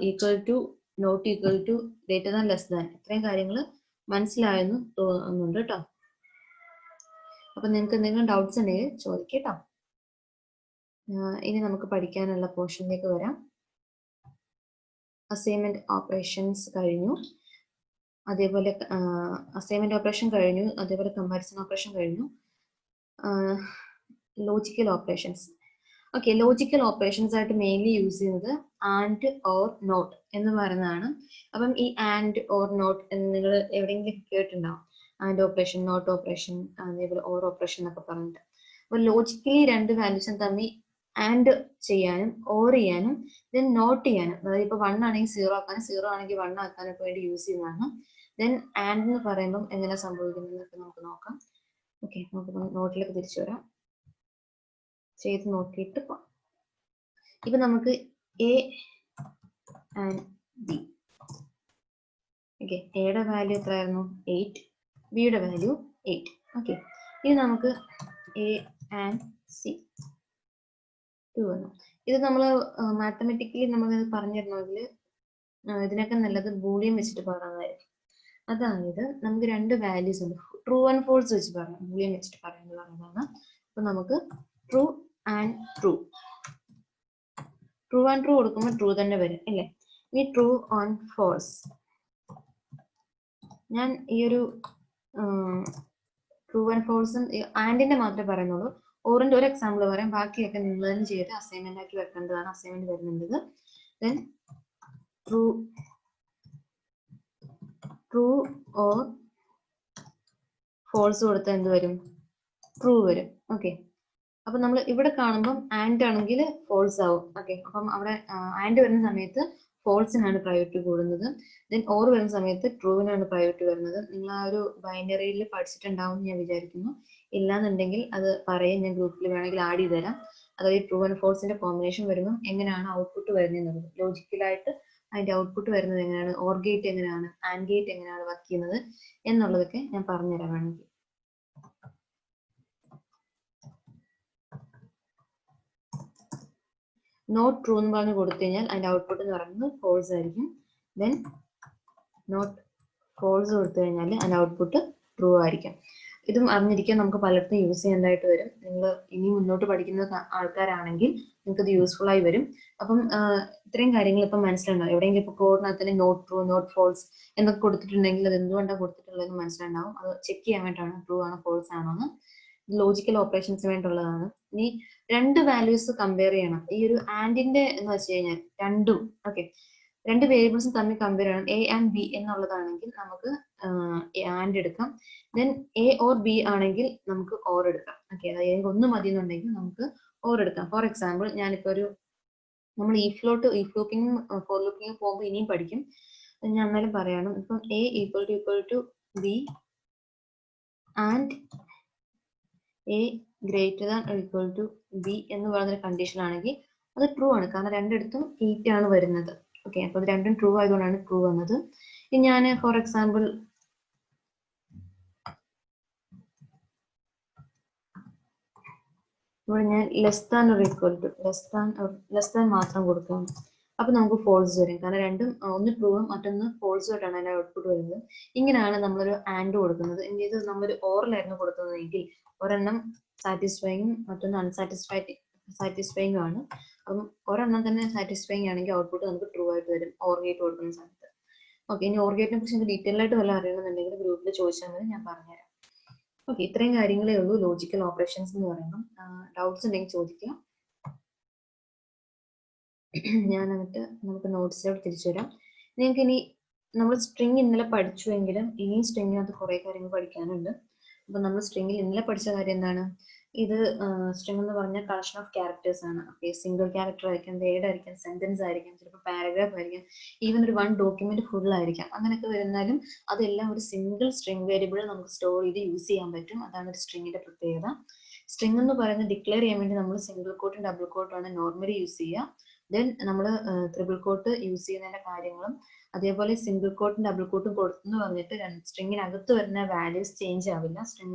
equal to, not equal to, greater than, less than, ഇത്രയും കാര്യങ്ങൾ മനസ്സിലായെന്ന് തോന്നുന്നുണ്ട് കേട്ടോ. അപ്പൊ നിങ്ങൾക്ക് എന്തെങ്കിലും ഡൗട്ട്സ് ഉണ്ടെങ്കിൽ ചോദിക്കേട്ടോ. ഇനി നമുക്ക് പഠിക്കാനുള്ള പോർഷനിലേക്ക് വരാം. അസൈൻമെന്റ് ഓപ്പറേഷൻസ് കഴിഞ്ഞു, അതേപോലെ അസൈൻമെന്റ് ഓപ്പറേഷൻ കഴിഞ്ഞു, അതേപോലെ കമ്പാരിസൺ ഓപ്പറേഷൻ കഴിഞ്ഞു. Logical operations. Okay, logical operations ആയിട്ട് മെയിൻലി യൂസ് ചെയ്യുന്നത് ആൻഡ് ഓർ നോട്ട് എന്ന് പറയുന്നതാണ്. അപ്പം ഈ ആൻഡ് ഓർ നോട്ട് എന്ന് നിങ്ങൾ എവിടെയെങ്കിലും കേട്ടിട്ടുണ്ടാവും. ആൻഡ് ഓപ്പറേഷൻ, നോട്ട് ഓപ്പറേഷൻ, അതേപോലെ ഓർ ഓപ്പറേഷൻ എന്നൊക്കെ പറഞ്ഞിട്ട്. അപ്പൊ ലോജിക്കലി രണ്ട് വാല്യൂസും തമ്മിൽ ആൻഡ് ചെയ്യാനും ഓർ ചെയ്യാനും ദെൻ നോട്ട് ചെയ്യാനും, അതായത് ഇപ്പൊ 1 ആണെങ്കിൽ 0 ആക്കാനും 0 ആണെങ്കിൽ 1 ആക്കാനൊക്കെ വേണ്ടി യൂസ് ചെയ്യുന്നതാണ്. ദെൻ ആൻഡ് എന്ന് പറയുമ്പോൾ എങ്ങനെ സംഭവിക്കുന്നതൊക്കെ നമുക്ക് നോക്കാം. ഓക്കെ, നമുക്ക് നോട്ടിലേക്ക് തിരിച്ചു വരാം, ചെയ്ത് നോക്കിയിട്ട് പോവാം. ഇപ്പൊ നമുക്ക് എ ആൻഡ് ബി. ഓക്കെ, എയുടെ വാല്യൂ എത്രയായിരുന്നു? 8, ബിയുടെ വാല്യൂ 8. ഓക്കെ, ഇനി നമുക്ക് എ ആൻഡ് സി 2 വന്നു. ഇത് നമ്മൾ മാത്തമെറ്റിക്കലി നമ്മൾ പറഞ്ഞിരുന്നെങ്കിൽ ഇതിനൊക്കെ നല്ലത് ബൂളിയം വെച്ചിട്ട് പറയുന്നതായിരിക്കും. അതായത് നമുക്ക് രണ്ട് വാല്യൂസ് ഉണ്ട്, ട്രൂ ആൻഡ് ഫോൾസ് വെച്ച് പറയാം, ബൂളിയം വെച്ചിട്ട് പറയുന്നതാണ്. അപ്പൊ നമുക്ക് true and true, true and true കൊടുക്കുമ്പോൾ ട്രൂ തന്നെ വരും അല്ലേ. ഇനി ട്രൂ ആൻഡ് ഫോൾസ്, ഞാൻ ഈ ഒരു ട്രൂ ആൻഡ് ഫോൾസും ആൻഡിന്റെ മാത്രമേ പറയുന്നുള്ളൂ. ഓറിന്റെ ഒരു എക്സാമ്പിൾ പറയാം, ബാക്കിയൊക്കെ നിങ്ങൾ തന്നെ ചെയ്ത് അസൈൻമെന്റ് ആക്കി വെക്കേണ്ടതാണ്. അസൈൻമെന്റ് വരുന്നുണ്ട്. ദെൻ ട്രൂ ഓർ ഫോൾസ് കൊടുത്താൽ എന്ത് വരും? ട്രൂ വരും. ഓക്കെ, അപ്പൊ നമ്മൾ ഇവിടെ കാണുമ്പോൾ ആൻഡ് ആണെങ്കിൽ ഫോൾസ് ആവും. ഓക്കെ, അപ്പം അവിടെ ആൻഡ് വരുന്ന സമയത്ത് ഫോൾസിനാണ് പ്രയോറിറ്റി കൂടുന്നത്. ദെൻ ഓർ വരുന്ന സമയത്ത് ട്രൂവിനാണ് പ്രയോറിറ്റി വരുന്നത്. നിങ്ങൾ ആ ഒരു ബൈനറിയിൽ പഠിച്ചിട്ടുണ്ടാവും ഞാൻ വിചാരിക്കുന്നു. ഇല്ലാന്നുണ്ടെങ്കിൽ അത് പറയാൻ ഞാൻ ഗ്രൂപ്പിൽ വേണമെങ്കിൽ ആഡ് ചെയ്ത് തരാം. അതായത് ട്രൂ ആൻഡ് ഫോൾസിന്റെ കോമ്പിനേഷൻ വരുമ്പോൾ എങ്ങനെയാണ് ഔട്ട്പുട്ട് വരുന്നത്, ലോജിക്കലായിട്ട് അതിന്റെ ഔട്ട്പുട്ട് വരുന്നത് എങ്ങനെയാണ്, ഓർ ഗേറ്റ് എങ്ങനെയാണ്, ആൻഡ് ഗേറ്റ് എങ്ങനെയാണ് വർക്ക് ചെയ്യുന്നത് എന്നുള്ളതൊക്കെ ഞാൻ പറഞ്ഞുതരാം വേണമെങ്കിൽ. നോട്ട് ട്രൂ എന്ന് പറഞ്ഞ് കൊടുത്തു കഴിഞ്ഞാൽ അതിന്റെ ഔട്ട്പുട്ട് എന്ന് പറയുന്നത് ഫോൾസ് ആയിരിക്കും. ദെൻ നോട്ട് ഫോൾസ് കൊടുത്തു കഴിഞ്ഞാൽ അതിന്റെ ഔട്ട്പുട്ട് ട്രൂ ആയിരിക്കും. ഇതും അറിഞ്ഞിരിക്കാൻ നമുക്ക് പലർക്കും യൂസ് ചെയ്യേണ്ടതായിട്ട് വരും. നിങ്ങൾ ഇനി മുന്നോട്ട് പഠിക്കുന്ന ആൾക്കാരാണെങ്കിൽ നിങ്ങൾക്ക് ഇത് യൂസ്ഫുൾ ആയി വരും. അപ്പം ഇത്രയും കാര്യങ്ങൾ ഇപ്പം മനസ്സിലുണ്ടാവും. എവിടെയെങ്കിലും ഇപ്പോൾ കോഡിനകത്ത് നോട്ട് ട്രൂ, നോട്ട് ഫോൾസ് എന്നൊക്കെ കൊടുത്തിട്ടുണ്ടെങ്കിൽ അത് എന്തുകൊണ്ടാണ് കൊടുത്തിട്ടുള്ളതെന്ന് മനസ്സിലുണ്ടാവും. അത് ചെക്ക് ചെയ്യാൻ വേണ്ടിയിട്ടാണ് ട്രൂ ആണോ ഫോൾസ് ആണോ എന്ന്. ലോജിക്കൽ ഓപ്പറേഷൻസിന് വേണ്ടിയുള്ളതാണ്. ഇനി രണ്ട് വാല്യൂസ് കമ്പയർ ചെയ്യണം. ഈ ഒരു ആൻഡിന്റെ എന്ന് വെച്ച് കഴിഞ്ഞാൽ രണ്ടും ഓക്കെ, രണ്ട് വേരിയബിൾസും തമ്മിൽ കമ്പയർ ചെയ്യണം. എ ആൻഡ് ബി എന്നുള്ളതാണെങ്കിൽ നമുക്ക് ആൻഡ് എടുക്കാം. ദെൻ എ ഓർ ബി ആണെങ്കിൽ നമുക്ക് ഓർ എടുക്കാം. ഓക്കെ, അതായത് ഒന്ന് മതി എന്നുണ്ടെങ്കിൽ നമുക്ക് ഓർ എടുക്കാം. ഫോർ എക്സാമ്പിൾ ഞാനിപ്പോ ഒരു നമ്മൾ if ലൂപ്പിംഗും ഫോർ ലൂപ്പിംഗും പോകുമ്പോൾ ഇനിയും പഠിക്കും, ഞാൻ എന്നാലും പറയണം. ഇപ്പം a equal to b and a greater than equal to b എന്ന് പറയുന്ന കണ്ടീഷൻ ആണെങ്കിൽ അത് ട്രൂ ആണ്, കാരണം രണ്ടിടത്തും 8 ആണ് വരുന്നത്. ഓക്കെ, അപ്പൊ ഇത് രണ്ടും ട്രൂ ആയതുകൊണ്ടാണ് ട്രൂ വന്നത്. ഇനി ഞാൻ ഫോർ എക്സാമ്പിൾ ഇവിടെ ഞാൻ less than or equal to less than മാത്രം കൊടുക്കാം. അപ്പൊ നമുക്ക് ഫോൾസ് വരും, കാരണം രണ്ടും ഒന്ന് ട്രൂവും മറ്റൊന്ന് ഫോൾസും ആയിട്ടാണ് അതിന്റെ ഔട്ട്പുട്ട് വരുന്നത്. ഇങ്ങനെയാണ് നമ്മളൊരു ആൻഡ് കൊടുക്കുന്നത്. ഇനി ഇത് നമ്മളൊരു ഓറിലായിരുന്നു കൊടുക്കുന്നതെങ്കിൽ ഒരെണ്ണം സാറ്റിസ്ഫൈയും മറ്റൊന്ന് സാറ്റിസ്ഫൈയും ആണ്. അപ്പം ഒരെണ്ണം തന്നെ സാറ്റിസ്ഫൈങ് ആണെങ്കിൽ ഔട്ട്പുട്ട് നമുക്ക് ട്രൂ ആയിട്ട് വരും ഓർ ഗേറ്റ് കൊടുക്കുന്ന സമയത്ത്. ഓക്കെ, ഇനി ഓർ ഗേറ്റിനെ കുറിച്ച് ഡീറ്റെയിൽ ആയിട്ട് വല്ല അറിയണമെന്നുണ്ടെങ്കിൽ ഗ്രൂപ്പിൽ ചോദിച്ചാൽ മതി, ഞാൻ പറഞ്ഞുതരാം. ഓക്കെ, ഇത്രയും കാര്യങ്ങളേ ഉള്ളൂ ലോജിക്കൽ ഓപ്പറേഷൻസ് എന്ന് പറയുമ്പോൾ. ഡൗട്ട്സ് ഉണ്ടെങ്കിൽ ചോദിക്കാം. ഞാൻ എന്നിട്ട് നമുക്ക് നോട്ട്സിലോട്ട് തിരിച്ചു വരാം. നിങ്ങൾക്ക് ഇനി നമ്മൾ സ്ട്രിങ് ഇന്നലെ പഠിച്ചുവെങ്കിലും ഇനിയും സ്ട്രിങ്ങിനകത്ത് കുറേ കാര്യങ്ങൾ പഠിക്കാനുണ്ട്. അപ്പൊ നമ്മൾ സ്ട്രിങ്ങിൽ ഇന്നലെ പഠിച്ച കാര്യം എന്താണ്? ഇത് സ്ട്രിങ് എന്ന് പറഞ്ഞാൽ കളക്ഷൻ ഓഫ് ക്യാരക്ടേഴ്സ് ആണ്. ഓക്കെ, സിംഗിൾ ക്യാരക്ടർ ആയിരിക്കാം, വേർഡ് ആയിരിക്കാം, സെന്റൻസ് ആയിരിക്കാം, ചിലപ്പോൾ പാരഗ്രാഫ് ആയിരിക്കാം, ഈവൻ ഒരു 1 ഡോക്യുമെന്റ് ഫുൾ ആയിരിക്കാം. അങ്ങനെയൊക്കെ വരുന്നാലും അതെല്ലാം ഒരു സിംഗിൾ സ്ട്രിങ് വേരിയബിൾ നമുക്ക് സ്റ്റോർ ചെയ്ത് യൂസ് ചെയ്യാൻ പറ്റും. അതാണ് ഒരു സ്ട്രിങ്ങിന്റെ പ്രത്യേകത. സ്ട്രിങ് എന്ന് പറയുന്നത് ഡിക്ലെയർ ചെയ്യാൻ വേണ്ടി നമ്മൾ സിംഗിൾ കോട്ടും ഡബിൾ കോട്ടും ആണ് നോർമലി യൂസ് ചെയ്യുക. ദെൻ നമ്മൾ ട്രിപ്പിൾ കോട്ട് യൂസ് ചെയ്യുന്നതിന്റെ കാര്യങ്ങളും അതേപോലെ സിംഗിൾ കോട്ടും ഡബിൾ കോട്ടും കൊടുത്തെന്ന് പറഞ്ഞിട്ട് സ്ട്രിങ്ങിനകത്ത് വരുന്ന വാല്യൂസ് ചേഞ്ച് ആവില്ല.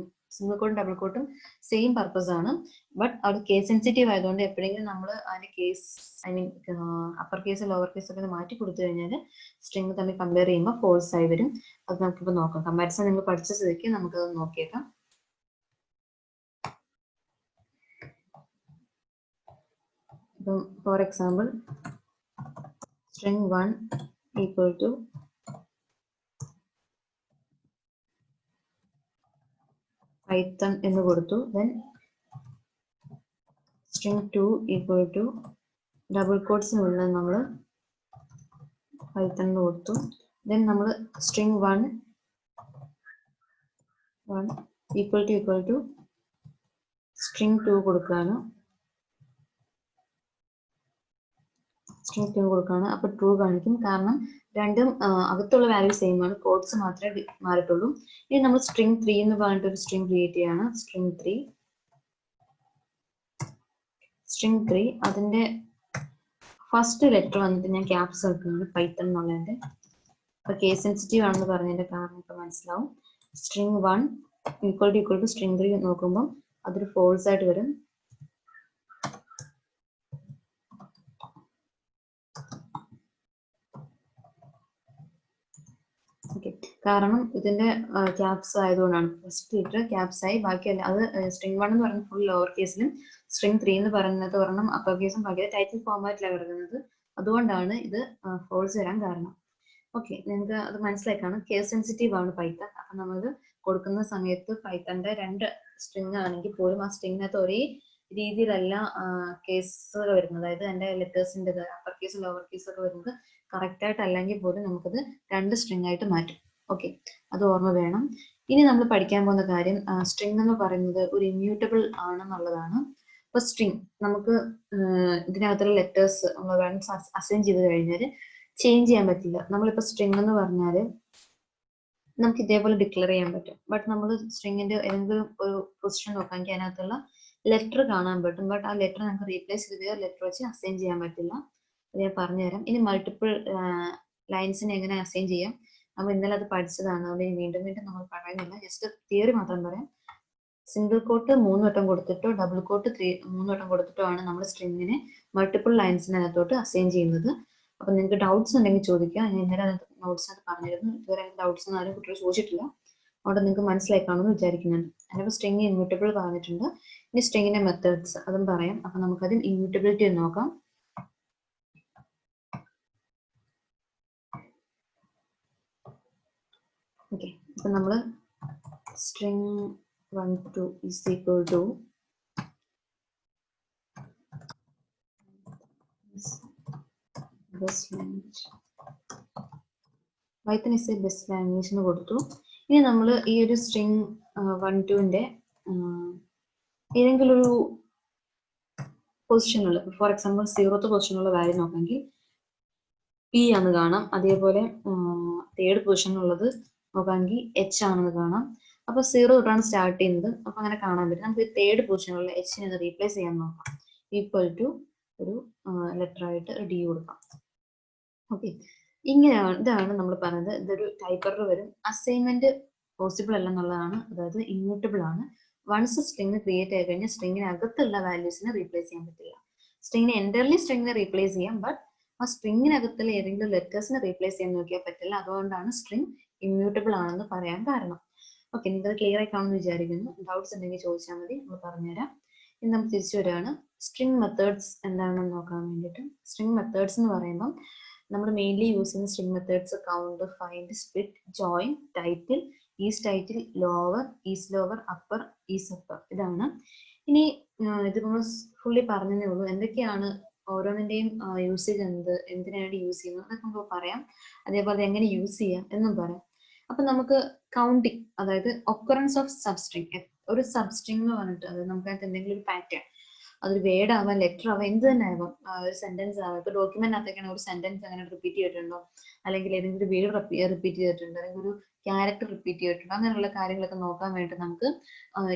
സിംഗിൾ കോട്ടും ഡബിൾ കോട്ടും സെയിം പർപ്പസ് ആണ്. ബട്ട് അത് കേസ് സെൻസിറ്റീവ് ആയതുകൊണ്ട് എപ്പോഴെങ്കിലും നമ്മൾ അതിന്റെ case upper case lower case ഒക്കെ മാറ്റി കൊടുത്തു കഴിഞ്ഞാൽ സ്ട്രിങ് തമ്മിൽ കമ്പയർ ചെയ്യുമ്പോൾ ഫോൾസ് ആയി വരും. അത് നമുക്കിപ്പോൾ നോക്കാം. കമ്പാരിസൺ നിങ്ങൾ പഠിച്ച സ്ഥിതിക്ക് നമുക്കത് നോക്കിയേക്കാം. ഇപ്പം for example string 1 equal to Python എന്ന് കൊടുത്തു. Then string 2 equal to double കോട്ട്സിനുള്ള നമ്മൾ Python കൊടുത്തു. Then നമ്മൾ string 1 equal to string 2 കൊടുക്കുകയാണ്. string 2 കൊടുക്കുകയാണ്. അപ്പോൾ ട്രൂ കാണിക്കും. കാരണം രണ്ടും അകത്തുള്ള വാല്യൂ സെയിം ആണ്, കോഡ്സ് മാത്രമേ മാറിയിട്ടുള്ളൂ. ഇനി നമ്മൾ string 3 എന്ന് പറഞ്ഞിട്ട് ഒരു സ്ട്രിംഗ് ക്രിയേറ്റ് ചെയ്യാണ്. string 3 അതിന്റെ ഫസ്റ്റ് ലെറ്റർ വന്നിട്ട് ഞാൻ ക്യാപ്സ് വെക്കുന്നത് പൈത്തൺ എന്നുള്ളതിന്റെ. അപ്പൊ കേസ് സെൻസിറ്റീവ് ആണെന്ന് പറഞ്ഞതിന്റെ കാരണം ഇപ്പൊ മനസ്സിലാവും. string 1 equal to string 3 നോക്കുമ്പോൾ അതൊരു ഫോൾസ് ആയിട്ട് വരും. കാരണം ഇതിന്റെ ക്യാപ്സ് ആയതുകൊണ്ടാണ്. ഫസ്റ്റ് ലെറ്റർ ക്യാപ്സ് ആയി, ബാക്കിയല്ല അത് string 1 എന്ന് പറയുന്നത് ഫുൾ ലോവർ കേസിലും string 3 എന്ന് പറയുന്നത് ഒരെണ്ണം അപ്പർ കേസും ബാക്കി ടൈറ്റിൽ ഫോർമാറ്റിലാണ് കിടക്കുന്നത്. അതുകൊണ്ടാണ് ഇത് ഫോൾസ് വരാൻ കാരണം. ഓക്കെ, നിങ്ങൾക്ക് അത് മനസ്സിലാക്കാണ്. കേസ് സെൻസിറ്റീവ് ആണ് പൈത്തൺ. അപ്പൊ നമ്മൾ കൊടുക്കുന്ന സമയത്ത് പൈത്തന്റെ രണ്ട് സ്ട്രിങ് ആണെങ്കിൽ പോലും ആ സ്ട്രിങ്ങിനകത്ത് ഒരേ രീതിയിലല്ല കേസുകൾ വരുന്നത്. അതായത് എന്റെ ലെറ്റേഴ്സിന്റെ അപ്പർ കേസ് ലോവർ കേസ് ഒക്കെ വരുന്നത് കറക്റ്റ് ആയിട്ട് അല്ലെങ്കിൽ പോലും നമുക്കത് രണ്ട് സ്ട്രിങ് ആയിട്ട് മാറ്റും. ഓക്കെ, അത് ഓർമ്മ വേണം. ഇനി നമ്മൾ പഠിക്കാൻ പോകുന്ന കാര്യം സ്ട്രിങ് എന്ന് പറയുന്നത് ഒരു ഇമ്മ്യൂട്ടബിൾ ആണെന്നുള്ളതാണ്. അപ്പൊ സ്ട്രിങ് നമുക്ക് ഇതിനകത്തുള്ള ലെറ്റേഴ്സ് നമ്മൾ അസൈൻ ചെയ്ത് കഴിഞ്ഞാൽ ചേഞ്ച് ചെയ്യാൻ പറ്റില്ല. നമ്മളിപ്പോ സ്ട്രിങ് എന്ന് പറഞ്ഞാൽ നമുക്ക് ഇതേപോലെ ഡിക്ലെയർ ചെയ്യാൻ പറ്റും. ബട്ട് നമ്മൾ സ്ട്രിങ്ങിന്റെ ഏതെങ്കിലും ഒരു പൊസിഷൻ നോക്കാമെങ്കിൽ അതിനകത്തുള്ള ലെറ്റർ കാണാൻ പറ്റും. ബട്ട് ആ ലെറ്റർ നമുക്ക് റീപ്ലേസ് ചെയ്ത് ലെറ്റർ വെച്ച് അസൈൻ ചെയ്യാൻ പറ്റില്ല. അത് ഞാൻ പറഞ്ഞുതരാം. ഇനി മൾട്ടിപ്പിൾ ലൈൻസിനെ എങ്ങനെ അസൈൻ ചെയ്യാം, നമ്മൾ ഇന്നലെ അത് പഠിച്ചതാണ്. അതുകൊണ്ട് വീണ്ടും നമ്മൾ പറയുന്നില്ല, ജസ്റ്റ് തിയറി മാത്രം പറയാം. സിംഗിൾ കോട്ട് 3 വട്ടം കൊടുത്തിട്ടോ ഡബിൾ കോട്ട് 3 വട്ടം കൊടുത്തിട്ടോ ആണ് നമ്മൾ സ്ട്രിങ്ങിനെ മൾട്ടിപ്പിൾ ലൈൻസിനകത്തോട്ട് അസൈൻ ചെയ്യുന്നത്. അപ്പൊ നിങ്ങൾക്ക് ഡൗട്ട്സ് ഉണ്ടെങ്കിൽ ചോദിക്കാം. ഞാൻ ഇന്നലെ നോട്ട്സ് ആയിട്ട് പറഞ്ഞിരുന്നു. ഇതുവരെ ഡൗട്ട്സ് ഒന്നും ആരും കുട്ടികൾ ചോദിച്ചിട്ടില്ല. അവിടെ നിങ്ങൾക്ക് മനസ്സിലായി കാണുമെന്ന് വിചാരിക്കുന്നുണ്ട്. അതിനപ്പോൾ സ്ട്രിങ് ഇമ്മ്യൂട്ടബിൾ പറഞ്ഞിട്ടുണ്ട്. ഇനി സ്ട്രിങ്ങിന്റെ മെത്തേഡ്സ് അതും പറയാം. അപ്പൊ നമുക്കതിൽ ഇമ്മ്യൂട്ടബിലിറ്റി നോക്കാം. ഓക്കെ, അപ്പൊ നമ്മള് string 1 2 is equal to best language. Python is a best language എന്ന് കൊടുത്തു. ഇനി നമ്മൾ ഈ ഒരു string 1 2ന്റെ ഏതെങ്കിലും ഒരു പൊസിഷനുള്ള, ഫോർ എക്സാമ്പിൾ 0th പൊസിഷനുള്ള വാല്യൂ നോക്കാമെങ്കിൽ P ആണെന്ന് കാണാം. അതേപോലെ തേർഡ് പൊസിഷനുള്ളത് നോക്കാമെങ്കിൽ H ആണെന്ന് കാണാം. അപ്പൊ 0 തൊട്ടാണ് സ്റ്റാർട്ട് ചെയ്യുന്നത്. അപ്പൊ അങ്ങനെ കാണാൻ പറ്റും. നമുക്ക് തേർഡ് പൊസിഷനുള്ള H റീപ്ലേസ് ചെയ്യാൻ നോക്കാം. ഈക്വൽ ടു ഒരു ലെറ്റർ ആയിട്ട് D കൊടുക്കാം. ഓക്കെ, ഇതാണ് നമ്മൾ പറയുന്നത്. ഇതൊരു ടൈപ്പ് എറർ വരും. അസൈൻമെന്റ് പോസിബിൾ അല്ല എന്നുള്ളതാണ്. അതായത് ഇമ്മ്യൂട്ടബിൾ ആണ്. വൺസ് സ്ട്രിങ് ക്രിയേറ്റ് ആയി കഴിഞ്ഞാൽ സ്ട്രിങ്ങിനകത്തുള്ള വാല്യൂസിനെ റീപ്ലേസ് ചെയ്യാൻ പറ്റില്ല. സ്ട്രിങ്ങിനെ എൻറ്റയർലി സ്ട്രിങ്ങിനെ റീപ്ലേസ് ചെയ്യാം, ബട്ട് ആ സ്ട്രിങ്ങിനകത്തുള്ള ഏതെങ്കിലും ലെറ്റേഴ്സിനെ റീപ്ലേസ് ചെയ്യാൻ നോക്കിയാൽ പറ്റില്ല. അതുകൊണ്ടാണ് സ്ട്രിങ് ഇമ്മ്യൂട്ടബിൾ ആണെന്ന് പറയാൻ കാരണം. ഓക്കെ, നിങ്ങൾക്ക് ക്ലിയർ ആയി കാണുമെന്ന് വിചാരിക്കുന്നു. ഡൗട്ട്സ് ഉണ്ടെങ്കിൽ ചോദിച്ചാൽ മതി, നമ്മൾ പറഞ്ഞുതരാം. ഇനി നമ്മൾ തിരിച്ചു വരികയാണ്. സ്ട്രിങ് മെത്തേഡ്സ് എന്താണെന്ന് നോക്കാൻ വേണ്ടിയിട്ട്. സ്ട്രിങ് മെത്തേഡ്സ് എന്ന് പറയുമ്പോൾ നമ്മൾ മെയിൻലി യൂസ് ചെയ്യുന്ന string methods count, find, split, join, title, is title, lower, is lower, upper, is upper. ഇതാണ്. ഇനി ഇത് നമ്മൾ ഫുള്ളി പറഞ്ഞതേ ഉള്ളൂ. എന്തൊക്കെയാണ് ഓരോന്നിന്റെയും യൂസേജ്, എന്തിനാണ് യൂസ് ചെയ്യുന്നത് അതൊക്കെ നമുക്ക് പറയാം. അതേപോലെ എങ്ങനെ യൂസ് ചെയ്യാം എന്നും പറയാം. അപ്പൊ നമുക്ക് കൗണ്ടിങ്, അതായത് ഒക്കറൻസ് ഓഫ് സബ്സ്ട്രിങ്. ഒരു സബ്സ്ട്രിങ് എന്ന് പറഞ്ഞിട്ട് അത് നമുക്കകത്ത് എന്തെങ്കിലും ഒരു പാറ്റേൺ, അതൊരു വേർഡ് ആവാം, ലെറ്റർ ആവാം, എന്ത് തന്നെ ആവാം, ഒരു സെന്റൻസ് ആവാം. ഇപ്പൊ ഡോക്യുമെന്റിനകത്തൊക്കെയാണ് ഒരു സെന്റൻസ് അങ്ങനെ റിപ്പീറ്റ് ചെയ്തിട്ടുണ്ടോ, അല്ലെങ്കിൽ ഏതെങ്കിലും ഒരു വേർഡ് റിപ്പീറ്റ് ചെയ്തിട്ടുണ്ടോ, അല്ലെങ്കിൽ ഒരു ക്യാരക്ടർ റിപ്പീറ്റ് ചെയ്തിട്ടുണ്ടോ, അങ്ങനെയുള്ള കാര്യങ്ങളൊക്കെ നോക്കാൻ വേണ്ടി നമുക്ക്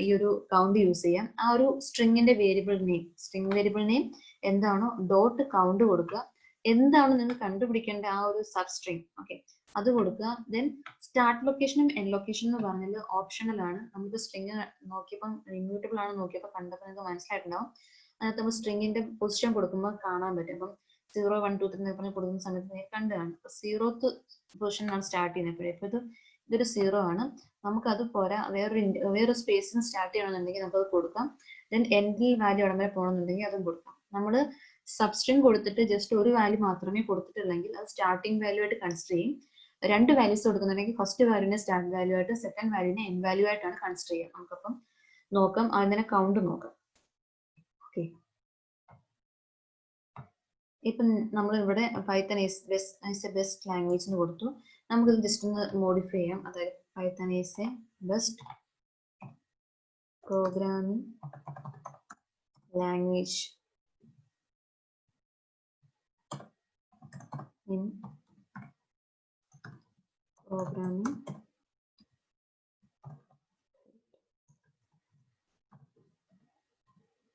ഈ ഒരു കൗണ്ട് യൂസ് ചെയ്യാം. ആ ഒരു സ്ട്രിങ്ങിന്റെ വേരിയബിൾ നെയിം എന്താണോ ഡോട്ട് കൗണ്ട് കൊടുക്കുക. എന്താണ് നിങ്ങൾ കണ്ടുപിടിക്കേണ്ട ആ ഒരു സബ്സ്ട്രിങ്. ഓക്കെ, അത് കൊടുക്കുക. ദെൻ സ്റ്റാർട്ട് ലൊക്കേഷനും എൻഡ് ലൊക്കേഷൻ എന്ന് പറഞ്ഞാൽ ഓപ്ഷണൽ ആണ്. നമുക്ക് സ്ട്രിങ് നോക്കിയപ്പം ഇമ്മ്യൂട്ടബിൾ ആണ് നോക്കിയപ്പോൾ കണ്ടപ്പോൾ നിങ്ങൾക്ക് മനസ്സിലായിട്ടുണ്ടാവും. അതിനകത്ത് നമ്മൾ സ്ട്രിങ്ങിന്റെ പൊസിഷൻ കൊടുക്കുമ്പോൾ കാണാൻ പറ്റും. അപ്പം 0, 1, 2, 3 പറഞ്ഞ് കൊടുക്കുന്ന സമയത്ത് നിങ്ങൾക്ക് കണ്ടു കാണും. 0th പൊസിഷനാണ് സ്റ്റാർട്ട് ചെയ്യുന്നത്. ഇപ്പോൾ ഇതൊരു 0 ആണ്. നമുക്ക് അത് പോരാ, വേറൊരു സ്പേസിന് സ്റ്റാർട്ട് ചെയ്യണമെന്നുണ്ടെങ്കിൽ നമുക്കത് കൊടുക്കാം. ദെൻ എൻഡിൽ വാല്യൂ അവിടെ വരെ പോകണമെന്നുണ്ടെങ്കിൽ അതും കൊടുക്കാം. നമ്മൾ സബ്സ്ട്രിങ് കൊടുത്തിട്ട് ജസ്റ്റ് ഒരു വാല്യൂ മാത്രമേ കൊടുത്തിട്ടുള്ളെങ്കിൽ അത് സ്റ്റാർട്ടിംഗ് വാല്യൂ ആയിട്ട് കൺസിഡർ ചെയ്യും. 2 വാല്യൂസ് കൊടുക്കുന്നുണ്ടെങ്കിൽ ഫസ്റ്റ് വാല്യൂനെ സ്റ്റാർട്ട് വാല്യൂ ആയിട്ട് സെക്കൻഡ് വാല്യൂനെ എൻഡ് വാല്യൂ ആയിട്ടാണ് കൺസിഡർ ചെയ്യുക. നമുക്കപ്പം നോക്കാം, അതിനെ കൗണ്ട് നോക്കാം. ഓക്കെ, ഇപ്പം നമ്മൾ ഇവിടെ Python is A best language എന്ന് കൊടുത്തു. നമുക്കിത് ജസ്റ്റ് ഒന്ന് മോഡിഫൈ ചെയ്യാം. അതായത് Python is A best programming language in programming.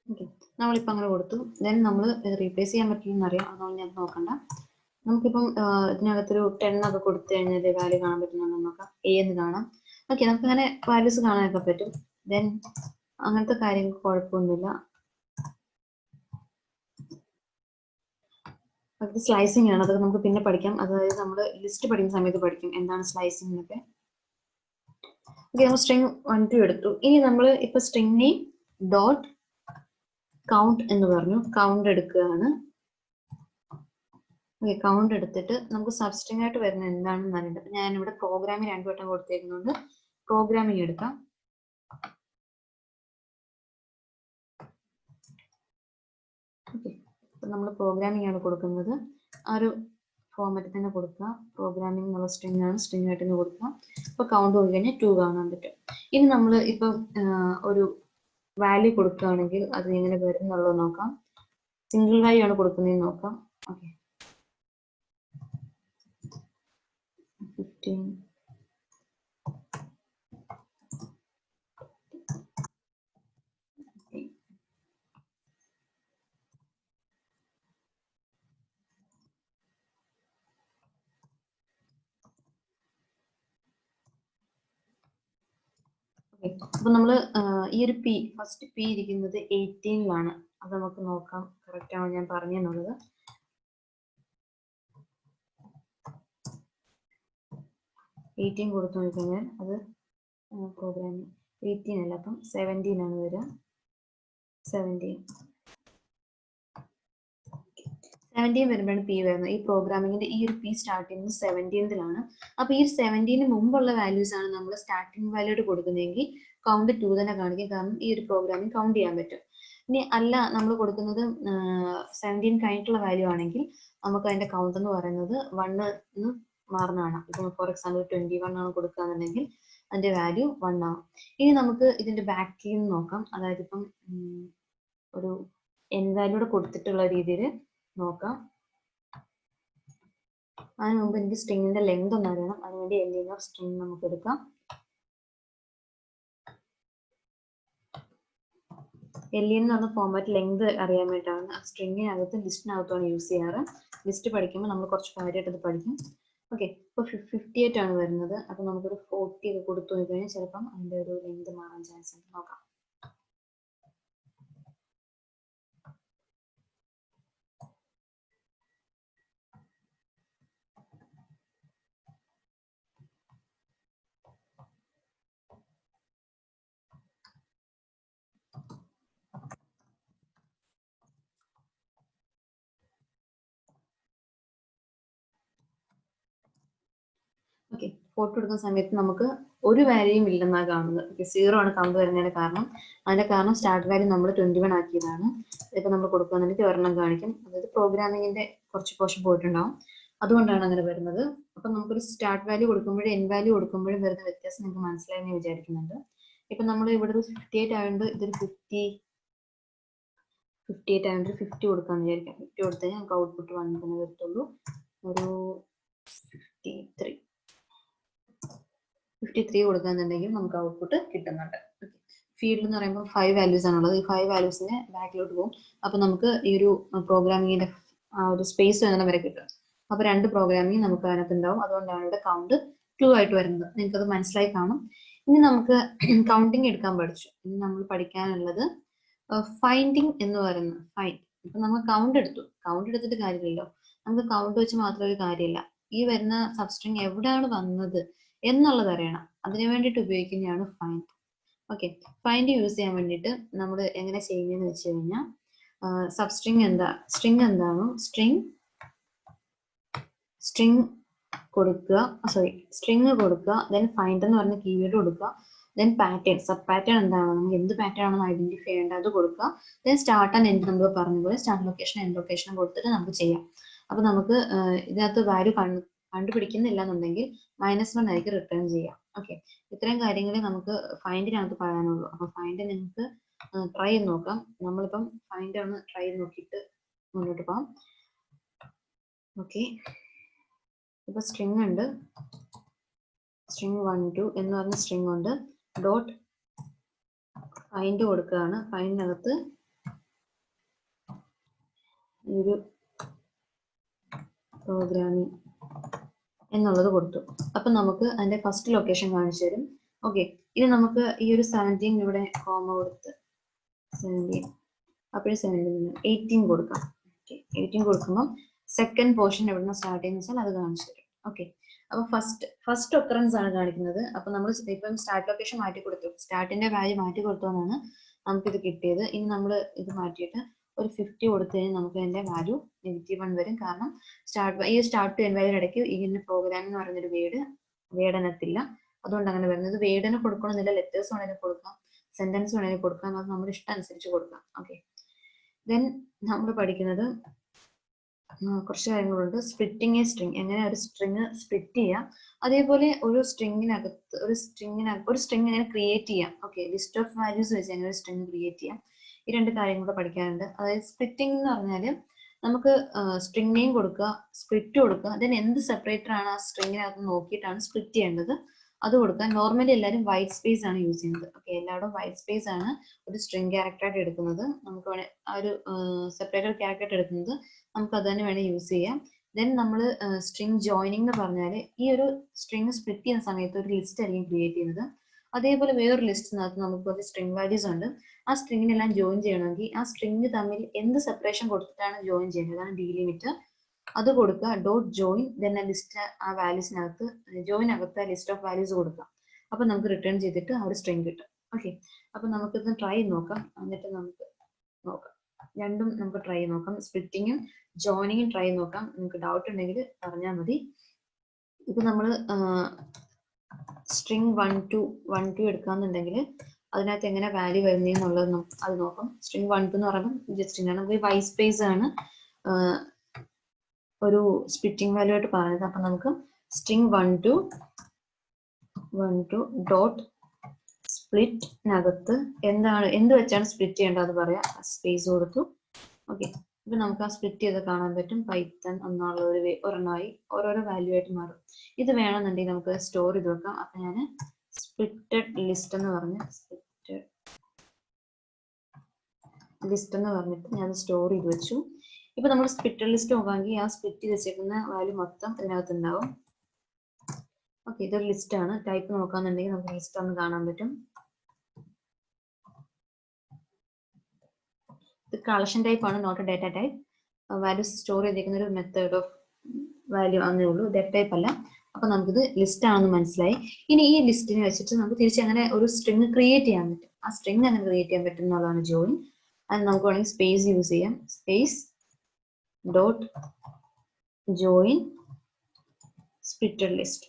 Okay, നമ്മളിപ്പോൾ അങ്ങനെ കൊടുത്തു. ദെൻ നമ്മൾ റീപ്ലേസ് ചെയ്യാൻ പറ്റില്ലെന്ന് അറിയാം, അതുകൊണ്ട് ഞാൻ നോക്കണ്ട. നമുക്കിപ്പം ഇതിനകത്തൊരു 10 ഒക്കെ കൊടുത്തു കഴിഞ്ഞാൽ വാല്യൂ കാണാൻ പറ്റുന്നുണ്ടോ നോക്കാം. എ എന്ന് കാണാം. ഓക്കെ, നമുക്ക് അങ്ങനെ വാല്യൂസ് കാണാനൊക്കെ പറ്റും. ദെൻ അങ്ങനത്തെ കാര്യങ്ങൾക്ക് കുഴപ്പമൊന്നുമില്ല. അത് സ്ലൈസിങ് ആണ്, അതൊക്കെ നമുക്ക് പിന്നെ പഠിക്കാം. അതായത് നമ്മൾ ലിസ്റ്റ് പഠിക്കുന്ന സമയത്ത് പഠിക്കും എന്താണ് സ്ലൈസിങ് എന്നൊക്കെ. ഓക്കെ, നമ്മൾ സ്ട്രിങ് 1, 2 എടുത്തു. ഇനി നമ്മൾ ഇപ്പൊ സ്ട്രിങ് നെയിം ഡോട്ട് കൗണ്ട് എന്ന് പറഞ്ഞു, കൗണ്ട് എടുക്കുകയാണ്. ഓക്കെ, കൗണ്ട് എടുത്തിട്ട് നമുക്ക് സബ്സ്ട്രിങ് ആയിട്ട് വരുന്ന എന്താണെന്ന് അറിയണ്ട. അപ്പൊ ഞാനിവിടെ പ്രോഗ്രാമിംഗ് 2 വട്ടം കൊടുത്തേക്കുന്നുണ്ട്. പ്രോഗ്രാമിംഗ് എടുക്കാം. ഓക്കെ, അപ്പൊ നമ്മൾ പ്രോഗ്രാമിംഗ് ആണ് കൊടുക്കുന്നത്. ആ ഒരു ഫോർമാറ്റിൽ തന്നെ കൊടുക്കുക. പ്രോഗ്രാമിംഗ് എന്നുള്ള സ്ട്രിങ് ആണ്, സ്ട്രിങ് ആയിട്ട് തന്നെ കൊടുക്കുക. ഇപ്പൊ കൗണ്ട് പോയി കഴിഞ്ഞാൽ 2 കാണാൻ പറ്റും. ഇനി നമ്മൾ ഇപ്പം ഒരു വാല്യൂ കൊടുക്കുകയാണെങ്കിൽ അത് എങ്ങനെ വരും എന്നുള്ളത് നോക്കാം. സിംഗിൾ വാല്യൂ ആണ് കൊടുക്കുന്നതെന്ന് നോക്കാം. ഓക്കെ, 15. അപ്പൊ നമ്മള് ഈ ഒരു ഫസ്റ്റ് പി ഇരിക്കുന്നത് 18ലാണ്. അത് നമുക്ക് നോക്കാം കറക്റ്റ് ആണോ ഞാൻ പറഞ്ഞെന്നുള്ളത്. 18 കൊടുത്തു നോക്കിക്കഴിഞ്ഞാൽ അത് പ്രോഗ്രാമിംഗ് 18 അല്ല, അപ്പം 17 ആണ് വരിക. 17 വരുമ്പോഴാണ് പി വരുന്നത്. ഈ പ്രോഗ്രാമിങ്ങിന്റെ ഈ ഒരു പി സ്റ്റാർട്ട് ചെയ്യുന്നത് 17ലാണ്. അപ്പൊ ഈ 17ന് മുമ്പുള്ള വാല്യൂസ് ആണ് നമ്മൾ സ്റ്റാർട്ടിംഗ് വാല്യൂ കൊടുക്കുന്നതെങ്കിൽ കൗണ്ട് 2 തന്നെ കാണിക്കും. കാരണം ഈ ഒരു പ്രോഗ്രാമിംഗ് കൗണ്ട് ചെയ്യാൻ പറ്റും. ഇനി അല്ല നമ്മൾ കൊടുക്കുന്നത് 17 കഴിഞ്ഞിട്ടുള്ള വാല്യൂ ആണെങ്കിൽ നമുക്ക് അതിന്റെ കൗണ്ട് എന്ന് പറയുന്നത് 1 എന്ന് മാറുന്നതാണ്. ഇപ്പൊ ഫോർ എക്സാമ്പിൾ 21 ആണ് കൊടുക്കുകയാണെന്നുണ്ടെങ്കിൽ അതിന്റെ വാല്യൂ 1 ആവും. ഇനി നമുക്ക് ഇതിന്റെ ബാക്കിൽ നിന്ന് നോക്കാം. അതായത് ഇപ്പം ഒരു എൻ വാല്യൂടെ കൊടുത്തിട്ടുള്ള രീതിയിൽ നോക്കാം. അതിന് മുമ്പ് എനിക്ക് സ്ട്രിങ്ങിന്റെ ലെങ്ത് ഒന്ന് അറിയണം. അതിനുവേണ്ടി എൻഡിങ് ഓഫ് സ്ട്രിങ് നമുക്ക് എടുക്കാം. എൽഇ എന്ന് പറഞ്ഞ ഫോർമാറ്റ് ലെങ്ത് അറിയാൻ വേണ്ടിയിട്ടാണ്. സ്ട്രിങ്ങിനകത്ത് ലിസ്റ്റിനകത്താണ് യൂസ് ചെയ്യാറ്. ലിസ്റ്റ് പഠിക്കുമ്പോൾ നമ്മൾ കുറച്ച് കാര്യമായിട്ട് അത് പഠിക്കും. ഓക്കെ, ഇപ്പോൾ 58 ആണ് വരുന്നത്. അപ്പൊ നമുക്കൊരു 40 ഒക്കെ കൊടുത്തു കഴിഞ്ഞാൽ ചിലപ്പം അതിന്റെ ഒരു ലെങ്ത് മാറാൻ ചാൻസ് ഉണ്ട്. നോക്കാം. ഓക്കെ, ഫോട്ടോ എടുക്കുന്ന സമയത്ത് നമുക്ക് ഒരു വാല്യൂയും ഇല്ലെന്നാണ് കാണുന്നത്. ഓക്കെ, 0 ആണ് കൗണ്ട് വരുന്നതിന് കാരണം. അതിന്റെ കാരണം സ്റ്റാർട്ട് വാല്യൂ നമ്മൾ 21 ആക്കിയതാണ്. ഇപ്പൊ നമ്മൾ കൊടുക്കുകയാണെങ്കിൽ ഒരെണ്ണം കാണിക്കും. അതായത് പ്രോഗ്രാമിങ്ങിന്റെ കുറച്ച് പോർഷൻ പോയിട്ടുണ്ടാവും, അതുകൊണ്ടാണ് അങ്ങനെ വരുന്നത്. അപ്പൊ നമുക്കൊരു സ്റ്റാർട്ട് വാല്യൂ കൊടുക്കുമ്പോഴും എൻ വാല്യൂ കൊടുക്കുമ്പോഴും വരുന്ന വ്യത്യാസം നിങ്ങൾക്ക് മനസ്സിലായെന്ന് വിചാരിക്കുന്നുണ്ട്. ഇപ്പൊ നമ്മൾ ഇവിടെ ഒരു 58 ആയതുകൊണ്ട് ഇതൊരു 58 ആയതുകൊണ്ട് 50 കൊടുക്കാന്ന് വിചാരിക്കാം. 50 കൊടുത്തു കഴിഞ്ഞാൽ നമുക്ക് ഔട്ട്പുട്ട് 1 തന്നെ വരത്തുള്ളൂ. ഒരു 53 കൊടുക്കാന്നുണ്ടെങ്കിൽ നമുക്ക് ഔട്ട്പുട്ട് കിട്ടുന്നുണ്ട്. ഫീൽഡ് എന്ന് പറയുമ്പോൾ 5 വാല്യൂസ് ആണുള്ളത്. ഈ 5 വാല്യൂസിനെ ബാക്കിലോട്ട് പോകും. അപ്പൊ നമുക്ക് ഈ ഒരു പ്രോഗ്രാമിങ്ങിന്റെ ആ ഒരു സ്പേസ് വേണം വരെ കിട്ടും. അപ്പൊ 2 പ്രോഗ്രാമിംഗ് നമുക്ക് അതിനകത്ത് ഉണ്ടാവും. അതുകൊണ്ടാണ് ഇവിടെ കൗണ്ട് 2 ആയിട്ട് വരുന്നത്. നിങ്ങൾക്ക് അത് മനസ്സിലായി കാണും. ഇനി നമുക്ക് കൗണ്ടിങ് എടുക്കാൻ പഠിച്ചു. ഇനി നമ്മൾ പഠിക്കാനുള്ളത് ഫൈൻഡിങ് എന്ന് പറയുന്നത്. ഫൈൻഡ്. ഇപ്പൊ നമ്മൾ കൗണ്ട് എടുത്തിട്ട് കാര്യമില്ലല്ലോ. നമുക്ക് കൗണ്ട് വെച്ച് മാത്രം ഒരു കാര്യമില്ല. ഈ വരുന്ന സബ്സ്ട്രിങ് എവിടെയാണ് വന്നത് എന്നുള്ളത് അറിയണം. അതിനു വേണ്ടിയിട്ട് ഉപയോഗിക്കുന്നതാണ് ഫൈൻഡ്. ഓക്കെ, ഫൈൻഡ് യൂസ് ചെയ്യാൻ വേണ്ടിയിട്ട് നമ്മൾ എങ്ങനെ ചെയ്യുന്നതെന്ന് വെച്ച് കഴിഞ്ഞാൽ സബ്സ്ട്രിങ് സ്ട്രിങ് എന്താണോ സ്ട്രിങ് കൊടുക്കുക, സ്ട്രിങ് കൊടുക്കുക, ദെൻ ഫൈൻഡ് എന്ന് പറഞ്ഞ കീവേഡ് കൊടുക്കുക, ദെൻ പാറ്റേൺ, സബ് പാറ്റേൺ എന്താണ്, നമുക്ക് എന്ത് പാറ്റേൺ ആണെന്ന് ഐഡന്റിഫൈ ചെയ്യേണ്ടത് അത് കൊടുക്കുക, ദെൻ സ്റ്റാർട്ട് ആൻഡ് എൻഡ് നമ്മൾ പറഞ്ഞ പോലെ സ്റ്റാർട്ട് ലൊക്കേഷൻ എൻഡ് ലൊക്കേഷൻ കൊടുത്തിട്ട് നമുക്ക് ചെയ്യാം. അപ്പൊ നമുക്ക് ഇതിനകത്ത് വാല്യൂ കണ്ടുപിടിക്കുന്നില്ല എന്നുണ്ടെങ്കിൽ -1 ആയിരിക്കും റിട്ടേൺ ചെയ്യാം. ഓക്കെ, ഇത്രയും കാര്യങ്ങളെ നമുക്ക് ഫൈൻഡിനകത്ത് പറയാനുള്ളൂ. അപ്പൊ ഫൈൻഡ് നിങ്ങൾക്ക് ട്രൈ ചെയ്ത് നോക്കാം. നമ്മളിപ്പം ഫൈൻഡ് ഒന്ന് ട്രൈ ചെയ്ത് നോക്കിയിട്ട് മുന്നോട്ട് പോകാം. ഓക്കെ, ഇപ്പൊ സ്ട്രിങ് ഉണ്ട്, സ്ട്രിങ് 1 2 എന്ന് പറഞ്ഞ സ്ട്രിങ് ഉണ്ട്. ഡോട്ട് ഫൈൻഡ് കൊടുക്കുകയാണ്. ഫൈൻഡിനകത്ത് ഒരു പ്രോഗ്രാമിംഗ് എന്നുള്ളത് കൊടുത്തു. അപ്പൊ നമുക്ക് അതിന്റെ ഫസ്റ്റ് ലൊക്കേഷൻ കാണിച്ചു തരും. ഓക്കെ, ഇനി നമുക്ക് ഈ ഒരു 17 ഇവിടെ കോമ കൊടുത്ത് 17, അപ്പോഴും 17 18 കൊടുക്കാം. ഓക്കെ, 18 കൊടുക്കുമ്പോൾ സെക്കൻഡ് പോർഷൻ എവിടുന്ന സ്റ്റാർട്ട് ചെയ്യുന്ന വെച്ചാൽ അത് കാണിച്ചു തരും. ഓക്കെ, അപ്പൊ ഫസ്റ്റ് ഒക്കറൻസ് ആണ് കാണിക്കുന്നത്. അപ്പൊ നമ്മൾ ഇപ്പം സ്റ്റാർട്ട് ലൊക്കേഷൻ മാറ്റി കൊടുത്തു, സ്റ്റാർട്ടിന്റെ വാല്യൂ മാറ്റി കൊടുത്തോന്നാണ് നമുക്കിത് കിട്ടിയത്. ഇനി നമ്മൾ ഇത് മാറ്റിയിട്ട് ഒരു 50 കൊടുത്തു കഴിഞ്ഞാൽ നമുക്ക് അതിന്റെ വാല്യൂ -1 വരും. കാരണം ഈ സ്റ്റാർട്ട് ടു എൻഡ് വാല്യൂ ഇടയ്ക്ക് ഇങ്ങനെ പ്രോഗ്രാം എന്ന് പറയുന്നൊരു വേർഡ് അതിനകത്തില്ല. അതുകൊണ്ട് അങ്ങനെ വരുന്നത്. വേർഡിന് കൊടുക്കണമെന്നില്ല, ലെറ്റേഴ്സ് വേണമെങ്കിൽ കൊടുക്കാം, സെന്റൻസ് വേണമെങ്കിൽ കൊടുക്കാം, അത് നമ്മുടെ ഇഷ്ടം അനുസരിച്ച് കൊടുക്കാം. ഓക്കെ, ദെൻ നമ്മൾ പഠിക്കുന്നത് കുറച്ച് കാര്യങ്ങളുണ്ട്. സ്പ്ലിറ്റിംഗ് എ സ്ട്രിങ്, എങ്ങനെ ഒരു സ്ട്രിങ് സ്പ്ലിറ്റ് ചെയ്യാം, അതേപോലെ ഒരു സ്ട്രിങ്ങിനകത്ത് ഒരു സ്ട്രിങ് എങ്ങനെ ക്രിയേറ്റ് ചെയ്യാം. ഓക്കെ, ലിസ്റ്റ് ഓഫ് വാല്യൂസ് വെച്ച് എങ്ങനെ ഒരു സ്ട്രിങ് ക്രിയേറ്റ് ചെയ്യാം, ഈ 2 കാര്യം കൂടെ പഠിക്കാനുണ്ട്. അതായത് സ്പ്ലിറ്റിംഗ് എന്ന് പറഞ്ഞാൽ നമുക്ക് സ്ട്രിങ് നെയിം കൊടുക്കുക, സ്പ്ലിറ്റ് കൊടുക്കുക, ദെൻ എന്ത് സെപ്പറേറ്റർ ആണ് ആ സ്ട്രിങ്ങിനകത്ത് നോക്കിയിട്ടാണ് സ്പ്ലിറ്റ് ചെയ്യേണ്ടത് അത് കൊടുക്കുക. നോർമലി എല്ലാവരും വൈറ്റ് സ്പേസ് ആണ് യൂസ് ചെയ്യുന്നത്. ഓക്കെ, എല്ലാവരും വൈറ്റ് സ്പേസ് ആണ് ഒരു സ്ട്രിങ് ക്യാരക്ടറായിട്ട് എടുക്കുന്നത്. നമുക്ക് വേണേൽ ആ ഒരു സെപ്പറേറ്റർ ക്യാരക്ടറായിട്ട് എടുക്കുന്നത് നമുക്ക് അത് തന്നെ വേണേൽ യൂസ് ചെയ്യാം. ദെൻ നമ്മൾ സ്ട്രിങ് ജോയിനിങ് എന്ന് പറഞ്ഞാൽ ഈ ഒരു സ്ട്രിങ് സ്പ്ലിറ്റ് ചെയ്യുന്ന സമയത്ത് ഒരു ലിസ്റ്റ് ആയിരിക്കും ക്രിയേറ്റ് ചെയ്യുന്നത്. അതേപോലെ വേറൊരു ലിസ്റ്റിനകത്ത് നമുക്ക് കുറച്ച് സ്ട്രിങ് വാല്യൂസ് ഉണ്ട്. ആ സ്ട്രിങ്ങിനെല്ലാം ജോയിൻ ചെയ്യണമെങ്കിൽ ആ സ്ട്രിങ് തമ്മിൽ എന്ത് സെപ്പറേഷൻ കൊടുത്തിട്ടാണ് ജോയിൻ ചെയ്യുന്നത്, അതാണ് ഡീലിമിറ്റ്. അത് കൊടുക്കുക, ഡോട്ട് ജോയിൻ, ദെൻ ആ ലിസ്റ്റ് ആ വാല്യൂസിനകത്ത് ജോയിനകത്ത് ലിസ്റ്റ് ഓഫ് വാല്യൂസ് കൊടുക്കുക. അപ്പൊ നമുക്ക് റിട്ടേൺ ചെയ്തിട്ട് ആ ഒരു സ്ട്രിങ് കിട്ടും. ഓക്കെ, അപ്പൊ നമുക്കിത് ട്രൈ നോക്കാം. എന്നിട്ട് നമുക്ക് നോക്കാം, രണ്ടും നമുക്ക് ട്രൈ നോക്കാം. സ്പ്ലിറ്റിങ്ങും ജോയിനിങ്ങും ട്രൈ നോക്കാം. നിങ്ങൾക്ക് ഡൗട്ട് ഉണ്ടെങ്കിൽ പറഞ്ഞാൽ മതി. ഇപ്പൊ നമ്മൾ സ്ട്രിങ് 1 2 എടുക്കാന്നുണ്ടെങ്കിൽ അതിനകത്ത് എങ്ങനെ വാല്യൂ വരുന്നതെന്നുള്ളത് അത് നോക്കാം. സ്ട്രിങ് 1 2 എന്ന് പറയുമ്പോൾ സ്ട്രിങ് ആണ്, നമുക്ക് വൈറ്റ് സ്പേസ് ആണ് ഒരു സ്പ്ലിറ്റിംഗ് വാല്യൂ ആയിട്ട് പറയുന്നത്. അപ്പൊ നമുക്ക് സ്ട്രിങ് 1 2 ഡോട്ട് സ്പ്ലിറ്റിനകത്ത് എന്ത് വെച്ചാണ് സ്പ്ലിറ്റ് ചെയ്യേണ്ടത് അത് പറയാം. സ്പേസ് കൊടുത്തു. ഓക്കെ, ഇപ്പൊ നമുക്ക് ആ സ്പ്ലിറ്റ് ചെയ്ത് കാണാൻ പറ്റും. പൈത്തൺ എന്നുള്ള ഒരെണ്ണമായി ഓരോരോ വാല്യൂ ആയിട്ട് മാറും. ഇത് വേണമെന്നുണ്ടെങ്കിൽ നമുക്ക് സ്റ്റോർ ചെയ്ത് വെക്കാം. അപ്പൊ ഞാൻ സ്പ്ലിറ്റഡ് ലിസ്റ്റ് എന്ന് പറഞ്ഞിട്ട് ഞാൻ സ്റ്റോർ ചെയ്ത് വെച്ചു. ഇപ്പൊ നമ്മൾ സ്പ്ലിറ്റഡ് ലിസ്റ്റ് നോക്കാമെങ്കിൽ ആ സ്പ്ലിറ്റ് ചെയ്ത് വെച്ചേക്കുന്ന വാല്യൂ മൊത്തം ഇതിനകത്ത് ഉണ്ടാവും. ഓക്കെ, ഇതൊരു ലിസ്റ്റ് ആണ്. ടൈപ്പ് നോക്കാന്നുണ്ടെങ്കിൽ നമുക്ക് ലിസ്റ്റ് ഒന്ന് കാണാൻ പറ്റും. ഇത് കളക്ഷൻ ടൈപ്പ് ആണ്, not data type. Values store ചെയ്തിരിക്കുന്ന ഒരു മെത്തേഡ് ഓഫ് വാല്യൂ ആണെന്നേ ഉള്ളൂ, ഡാറ്റ ടൈപ്പ് അല്ല. അപ്പൊ നമുക്കിത് ലിസ്റ്റ് ആണെന്ന് മനസ്സിലായി. ഇനി ഈ ലിസ്റ്റിനെ വെച്ചിട്ട് നമുക്ക് തിരിച്ച് അങ്ങനെ ഒരു സ്ട്രിങ് ക്രിയേറ്റ് ചെയ്യാൻ പറ്റും. ആ സ്ട്രിങ് അങ്ങനെ ക്രിയേറ്റ് ചെയ്യാൻ പറ്റും എന്നുള്ളതാണ് ജോയിൻ. അത് നമുക്ക് വേണമെങ്കിൽ സ്പേസ് യൂസ് ചെയ്യാം. Space dot join splitted list.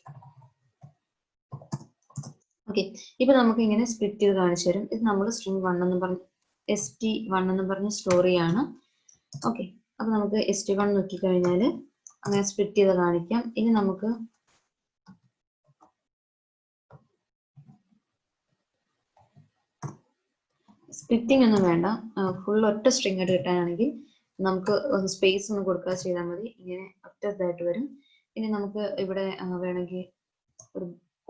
Okay, ഇപ്പൊ നമുക്ക് ഇങ്ങനെ സ്പ്ലിറ്റ് ചെയ്ത് കാണിച്ചു തരും. ഇത് നമ്മൾ സ്ട്രിങ് 1 എന്ന് പറഞ്ഞ് ST1 എന്ന് പറഞ്ഞ സ്റ്റോറിയാണ്. ഓക്കെ, അപ്പൊ നമുക്ക് ST1 നോക്കിക്കഴിഞ്ഞാൽ അങ്ങനെ സ്പ്ലിറ്റ് ചെയ്ത് കാണിക്കാം. ഇനി നമുക്ക് സ്പ്ലിറ്റിംഗ് ഒന്നും വേണ്ട, ഫുൾ ഒറ്റ സ്ട്രിങ് ആയിട്ട് കിട്ടാനാണെങ്കിൽ നമുക്ക് സ്പേസ് ഒന്ന് കൊടുക്കാതെ ചെയ്താൽ മതി. ഇങ്ങനെ ഒറ്റ ഇതായിട്ട് വരും. ഇനി നമുക്ക് ഇവിടെ വേണമെങ്കിൽ ഒരു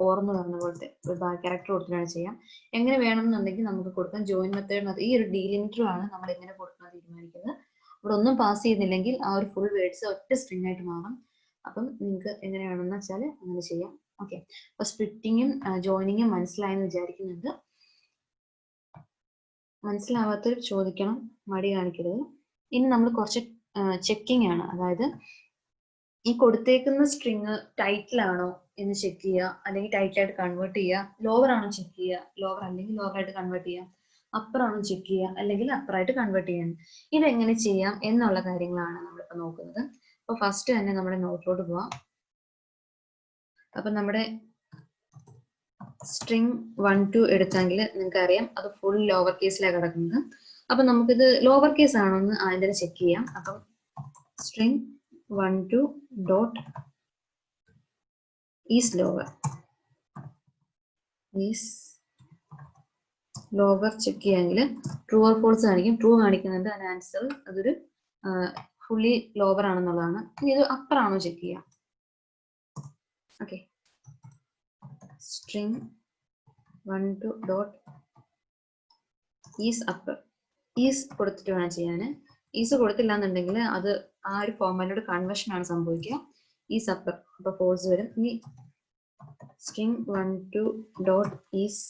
ഓർന്ന് പറഞ്ഞ പോലത്തെ ഒരു ക്യാരക്ടർ കൊടുത്തിട്ടാണ് ചെയ്യാം. എങ്ങനെ വേണമെന്നുണ്ടെങ്കിൽ നമുക്ക് കൊടുക്കാം. ജോയിൻ മെത്തേഡിനകത്ത് ഈ ഒരു ഡീലിമിറ്റർ ആണ് നമ്മൾ എങ്ങനെ കൊടുക്കാൻ തീരുമാനിക്കുന്നത്. ഇവിടെ ഒന്നും പാസ് ചെയ്യുന്നില്ലെങ്കിൽ ആ ഒരു ഫുൾ വേർഡ്സ് ഒറ്റ സ്ട്രിങ് ആയിട്ട് മാറും. അപ്പം നിങ്ങൾക്ക് എങ്ങനെയാണെന്ന് വെച്ചാൽ അങ്ങനെ ചെയ്യാം. ഓക്കെ, അപ്പൊ സ്പ്ലിറ്റിങ്ങും ജോയിനിങ്ങും മനസ്സിലായെന്ന് വിചാരിക്കുന്നുണ്ട്. മനസ്സിലാവാത്തവർ ചോദിക്കണം, മടി കാണിക്കരുത്. ഇനി നമ്മൾ കുറച്ച് ചെക്കിംഗ് ആണ്, അതായത് ഈ കൊടുത്തേക്കുന്ന സ്ട്രിങ് ടൈറ്റിൽ ആണോ എന്ന് ചെക്ക് ചെയ്യുക, അല്ലെങ്കിൽ ടൈറ്റിലായിട്ട് കൺവേർട്ട് ചെയ്യുക, ലോവർ ആണോ ചെക്ക് ചെയ്യുക, ലോവർ അല്ലെങ്കിൽ ലോവർ ആയിട്ട് കൺവേർട്ട് ചെയ്യുക, അപ്പർ ആണോ ചെക്ക് ചെയ്യുക, അല്ലെങ്കിൽ അപ്പറായിട്ട് കൺവേർട്ട് ചെയ്യാൻ. ഇതെങ്ങനെ ചെയ്യാം എന്നുള്ള കാര്യങ്ങളാണ് നമ്മളിപ്പോൾ നോക്കുന്നത്. അപ്പോൾ ഫസ്റ്റ് തന്നെ നമ്മുടെ നോട്ടിലോട്ട് പോവാം. അപ്പൊ നമ്മുടെ സ്ട്രിങ് 1 2 എടുത്തെങ്കിൽ നിങ്ങൾക്ക് അറിയാം അത് ഫുൾ ലോവർ കേസിലാണ് കിടക്കുന്നത്. അപ്പൊ നമുക്കിത് ലോവർ കേസ് ആണോ എന്ന് ആദ്യം ചെക്ക് ചെയ്യാം. അപ്പം string 1 2 dot is lower check ചെയ്യാമെങ്കിൽ ട്രൂ ഓർ ഫോൾസ് കാണിക്കും. ട്രൂ കാണിക്കുന്നുണ്ട്, അതിന് ആൻസർ അതൊരു ഫുള്ളി ലോവർ ആണെന്നുള്ളതാണ്. ഇനി ഇത് അപ്പർ ആണോ ചെക്ക് ചെയ്യാം. Okay, string 1 2 dot is upper. Is കൊടുത്തിട്ട് വേണം ചെയ്യാൻ. ഈസ് കൊടുത്തില്ല എന്നുണ്ടെങ്കിൽ അത് ആ ഒരു ഫോർമാറ്റിലൂടെ കൺവേർഷൻ ആണ് സംഭവിക്കുക. ഈസ് അപ്പർ, അപ്പൊ ഫോൾസ് വരും. ഇനി സ്ട്രിങ് 1 2 ഡോട്ട് ഈസ്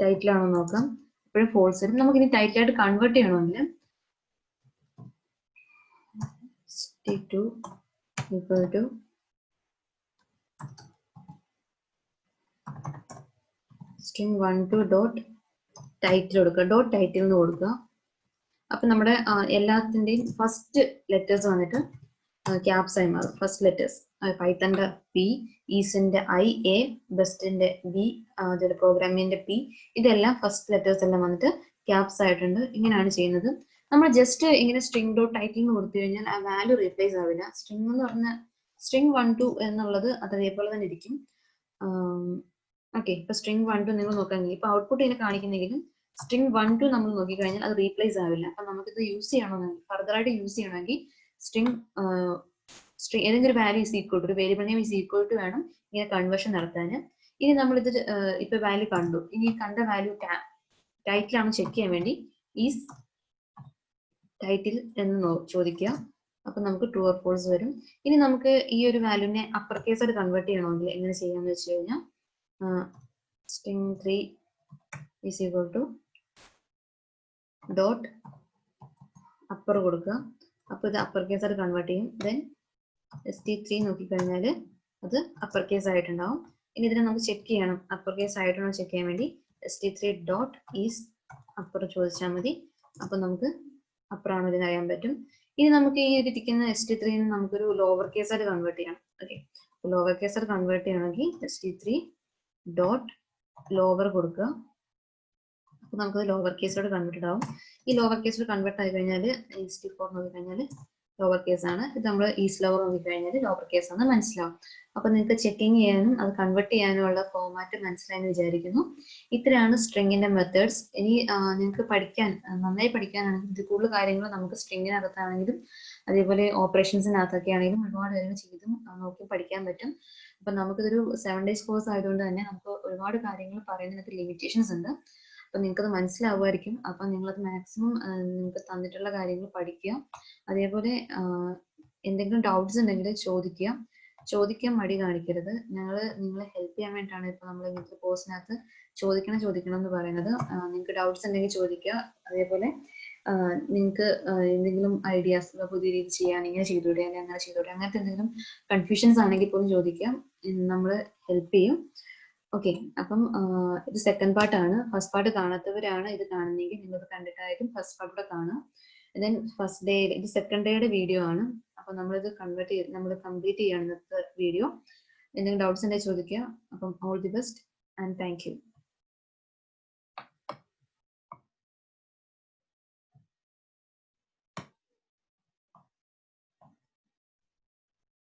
ടൈറ്റിൽ ആണോ നോക്കാം. ഇപ്പോഴും ഫോൾസ് വരും. നമുക്ക് ഇനി ടൈറ്റിലായിട്ട് കൺവേർട്ട് ചെയ്യണമെങ്കിൽ t2 equal to string 1 2 dot title കൊടുക്കുക. ഡോട്ട് ടൈറ്റിൽ എന്ന് കൊടുക്കുക. അപ്പൊ നമ്മുടെ എല്ലാത്തിന്റെയും ഫസ്റ്റ് ലെറ്റേഴ്സ് വന്നിട്ട് ക്യാപ്സ് ആയി മാറും. ഫസ്റ്റ് ലെറ്റേഴ്സ് പൈത്തന്റെ പി, ഈസിന്റെ ഐ, എ, ബെസ്റ്റിന്റെ ബി, അതുപോലെ പ്രോഗ്രാമിന്റെ പി, ഇതെല്ലാം ഫസ്റ്റ് ലെറ്റേഴ്സ് എല്ലാം വന്നിട്ട് ക്യാപ്സ് ആയിട്ടുണ്ട്. ഇങ്ങനെയാണ് ചെയ്യുന്നത്. നമ്മൾ ജസ്റ്റ് ഇങ്ങനെ സ്ട്രിങ് ഡോട്ട് ടൈറ്റിൽ എന്ന് കൊടുത്തു കഴിഞ്ഞാൽ ആ വാല്യൂ റീപ്ലേസ് ആവില്ല. സ്ട്രിങ് എന്ന് പറഞ്ഞ സ്ട്രിങ് 1 2 എന്നുള്ളത് അതേപോലെ തന്നെ ഇരിക്കും. ഓക്കെ, ഇപ്പൊ സ്ട്രിങ് 1 2 നിങ്ങൾ നോക്കാമെങ്കിൽ ഇപ്പൊ ഔട്ട്പുട്ട് ഇങ്ങനെ കാണിക്കുന്നെങ്കിലും സ്ട്രിങ് 1 2 നമ്മൾ നോക്കിക്കഴിഞ്ഞാൽ അത് റീപ്ലേസ് ആവില്ല. അപ്പൊ നമുക്കിത് യൂസ് ചെയ്യണമെങ്കിൽ ഫർദർ ആയിട്ട് യൂസ് ചെയ്യണമെങ്കിൽ സ്ട്രിങ് ഏതെങ്കിലും ഒരു വാല്യൂ ഈസ് ഈക്വൽ ടു, ഒരു variable name is equal to വേണം ഇങ്ങനെ കൺവേർഷൻ നടത്താൻ. ഇനി നമ്മളിത് ഇപ്പൊ വാല്യൂ കണ്ടു. ഇനി കണ്ട വാല്യൂ ടൈറ്റിൽ ആണ് ചെക്ക് ചെയ്യാൻ വേണ്ടി ഈസ് ടൈറ്റിൽ എന്ന് ചോദിക്കുക. അപ്പൊ നമുക്ക് ട്രൂ ഓർ ഫോൾസ് വരും. ഇനി നമുക്ക് ഈ ഒരു വാല്യൂനെ അപ്പർ കേസ് ആയിട്ട് കൺവേർട്ട് ചെയ്യണമെങ്കിൽ എങ്ങനെ ചെയ്യാന്ന് വെച്ച് കഴിഞ്ഞാൽ string 3 is equal to dot upper കൊടുക്കുക. അപ്പോൾ ഇത് അപ്പർ കേസ് ആയിട്ട് കൺവേർട്ട് ചെയ്യും. ദെൻ st3 നോക്കിക്കഴിഞ്ഞാൽ അത് അപ്പർ കേസ് ആയിട്ടുണ്ടാവും. ഇനി ഇതിനെ നമുക്ക് ചെക്ക് ചെയ്യണം അപ്പർ കേസ് ആയിട്ടാണോ ചെക്ക് ചെയ്യാൻ വേണ്ടി st3 ഡോട്ട് ഈസ് അപ്പർ ചോദിച്ചാൽ മതി. അപ്പൊ നമുക്ക് അപ്പർ ആണോ ഇതിന് അറിയാൻ പറ്റും. ഇനി നമുക്ക് ഈ ഇരിക്കുന്ന st3 നമുക്കൊരു ലോവർ കേസ് ആയിട്ട് കൺവേർട്ട് ചെയ്യണം. ഓക്കെ, ലോവർ കേസ് ആയിട്ട് കൺവേർട്ട് ചെയ്യണമെങ്കിൽ st3 ഡോട്ട് ലോവർ കൊടുക്കുക. അപ്പൊ നമുക്ക് ലോവർ കേസിലോട്ട് കൺവേർട്ടഡ് ആവും. ഈ ലോവർ കേസിലോട്ട് കൺവേർട്ട് ആയി കഴിഞ്ഞാൽ st4 നോക്കിക്കഴിഞ്ഞാൽ ലോവർ കേസ് ആണ്. ഇത് നമ്മൾ ഈസ് ലോവർ നോക്കിക്കഴിഞ്ഞാൽ ലോവർ കേസ് ആണ് മനസ്സിലാവും. അപ്പൊ നിങ്ങൾക്ക് ചെക്കിങ് ചെയ്യാനും അത് കൺവേർട്ട് ചെയ്യാനുമുള്ള ഫോർമാറ്റ് മനസ്സിലായെന്ന് വിചാരിക്കുന്നു. ഇത്രയാണ് സ്ട്രിങ്ങിന്റെ മെത്തേഡ്സ്. ഇനി നിങ്ങൾക്ക് പഠിക്കാൻ നന്നായി പഠിക്കാനാണെങ്കിൽ ഇത് കൂടുതൽ കാര്യങ്ങൾ നമുക്ക് സ്ട്രിങ്ങിനകത്താണെങ്കിലും അതേപോലെ ഓപ്പറേഷൻസിനകത്തൊക്കെ ആണെങ്കിലും ഒരുപാട് കാര്യങ്ങൾ ചെയ്തും നോക്കി പഠിക്കാൻ പറ്റും. അപ്പൊ നമുക്കിതൊരു 7 days കോഴ്സ് ആയതുകൊണ്ട് തന്നെ നമുക്ക് ഒരുപാട് കാര്യങ്ങൾ പറയുന്നതിനകത്ത് ലിമിറ്റേഷൻസ് ഉണ്ട്. അപ്പൊ നിങ്ങൾക്കത് മനസ്സിലാവുമായിരിക്കും. അപ്പൊ നിങ്ങളത് മാക്സിമം നിങ്ങൾക്ക് തന്നിട്ടുള്ള കാര്യങ്ങൾ പഠിക്കുക. അതേപോലെ എന്തെങ്കിലും ഡൗട്ട്സ് ഉണ്ടെങ്കിൽ ചോദിക്കാൻ മടി കാണിക്കരുത്. നിങ്ങളെ ഹെൽപ്പ് ചെയ്യാൻ വേണ്ടിയിട്ടാണ് ഇപ്പൊ നമ്മൾ ഇങ്ങനത്തെ കോഴ്സിനകത്ത് ചോദിക്കണം എന്ന് പറയുന്നത്. നിങ്ങൾക്ക് ഡൗട്ട്സ് ഉണ്ടെങ്കിൽ ചോദിക്കുക. അതേപോലെ നിങ്ങൾക്ക് എന്തെങ്കിലും ഐഡിയാസ് പുതിയ രീതി ചെയ്യാൻ ഇങ്ങനെ ചെയ്തൂടെ അല്ലെങ്കിൽ അങ്ങനെ ചെയ്തൂടെ അങ്ങനത്തെ എന്തെങ്കിലും കൺഫ്യൂഷൻസ് ആണെങ്കിൽ പോലും ചോദിക്കാം, നമ്മൾ ഹെൽപ്പ് ചെയ്യും. ഓക്കെ, അപ്പം ഇത് സെക്കൻഡ് പാർട്ടാണ്. ഫസ്റ്റ് പാർട്ട് കാണാത്തവരാണ് ഇത് കാണുന്നെങ്കിൽ നിങ്ങൾക്ക് കണ്ടിട്ടായിരിക്കും ഫസ്റ്റ് പാർട്ട് കൂടെ കാണാം. ദെൻ ഫസ്റ്റ് ഡേ ഇത് സെക്കൻഡ് ഡേയുടെ വീഡിയോ ആണ്. അപ്പൊ നമ്മളിത് നമ്മൾ കംപ്ലീറ്റ് ചെയ്യാണ് ഇന്നത്തെ വീഡിയോ. എന്തെങ്കിലും ഡൗട്ട്സ് ഉണ്ടെങ്കിൽ ചോദിക്കുക. അപ്പം all the best and thank you.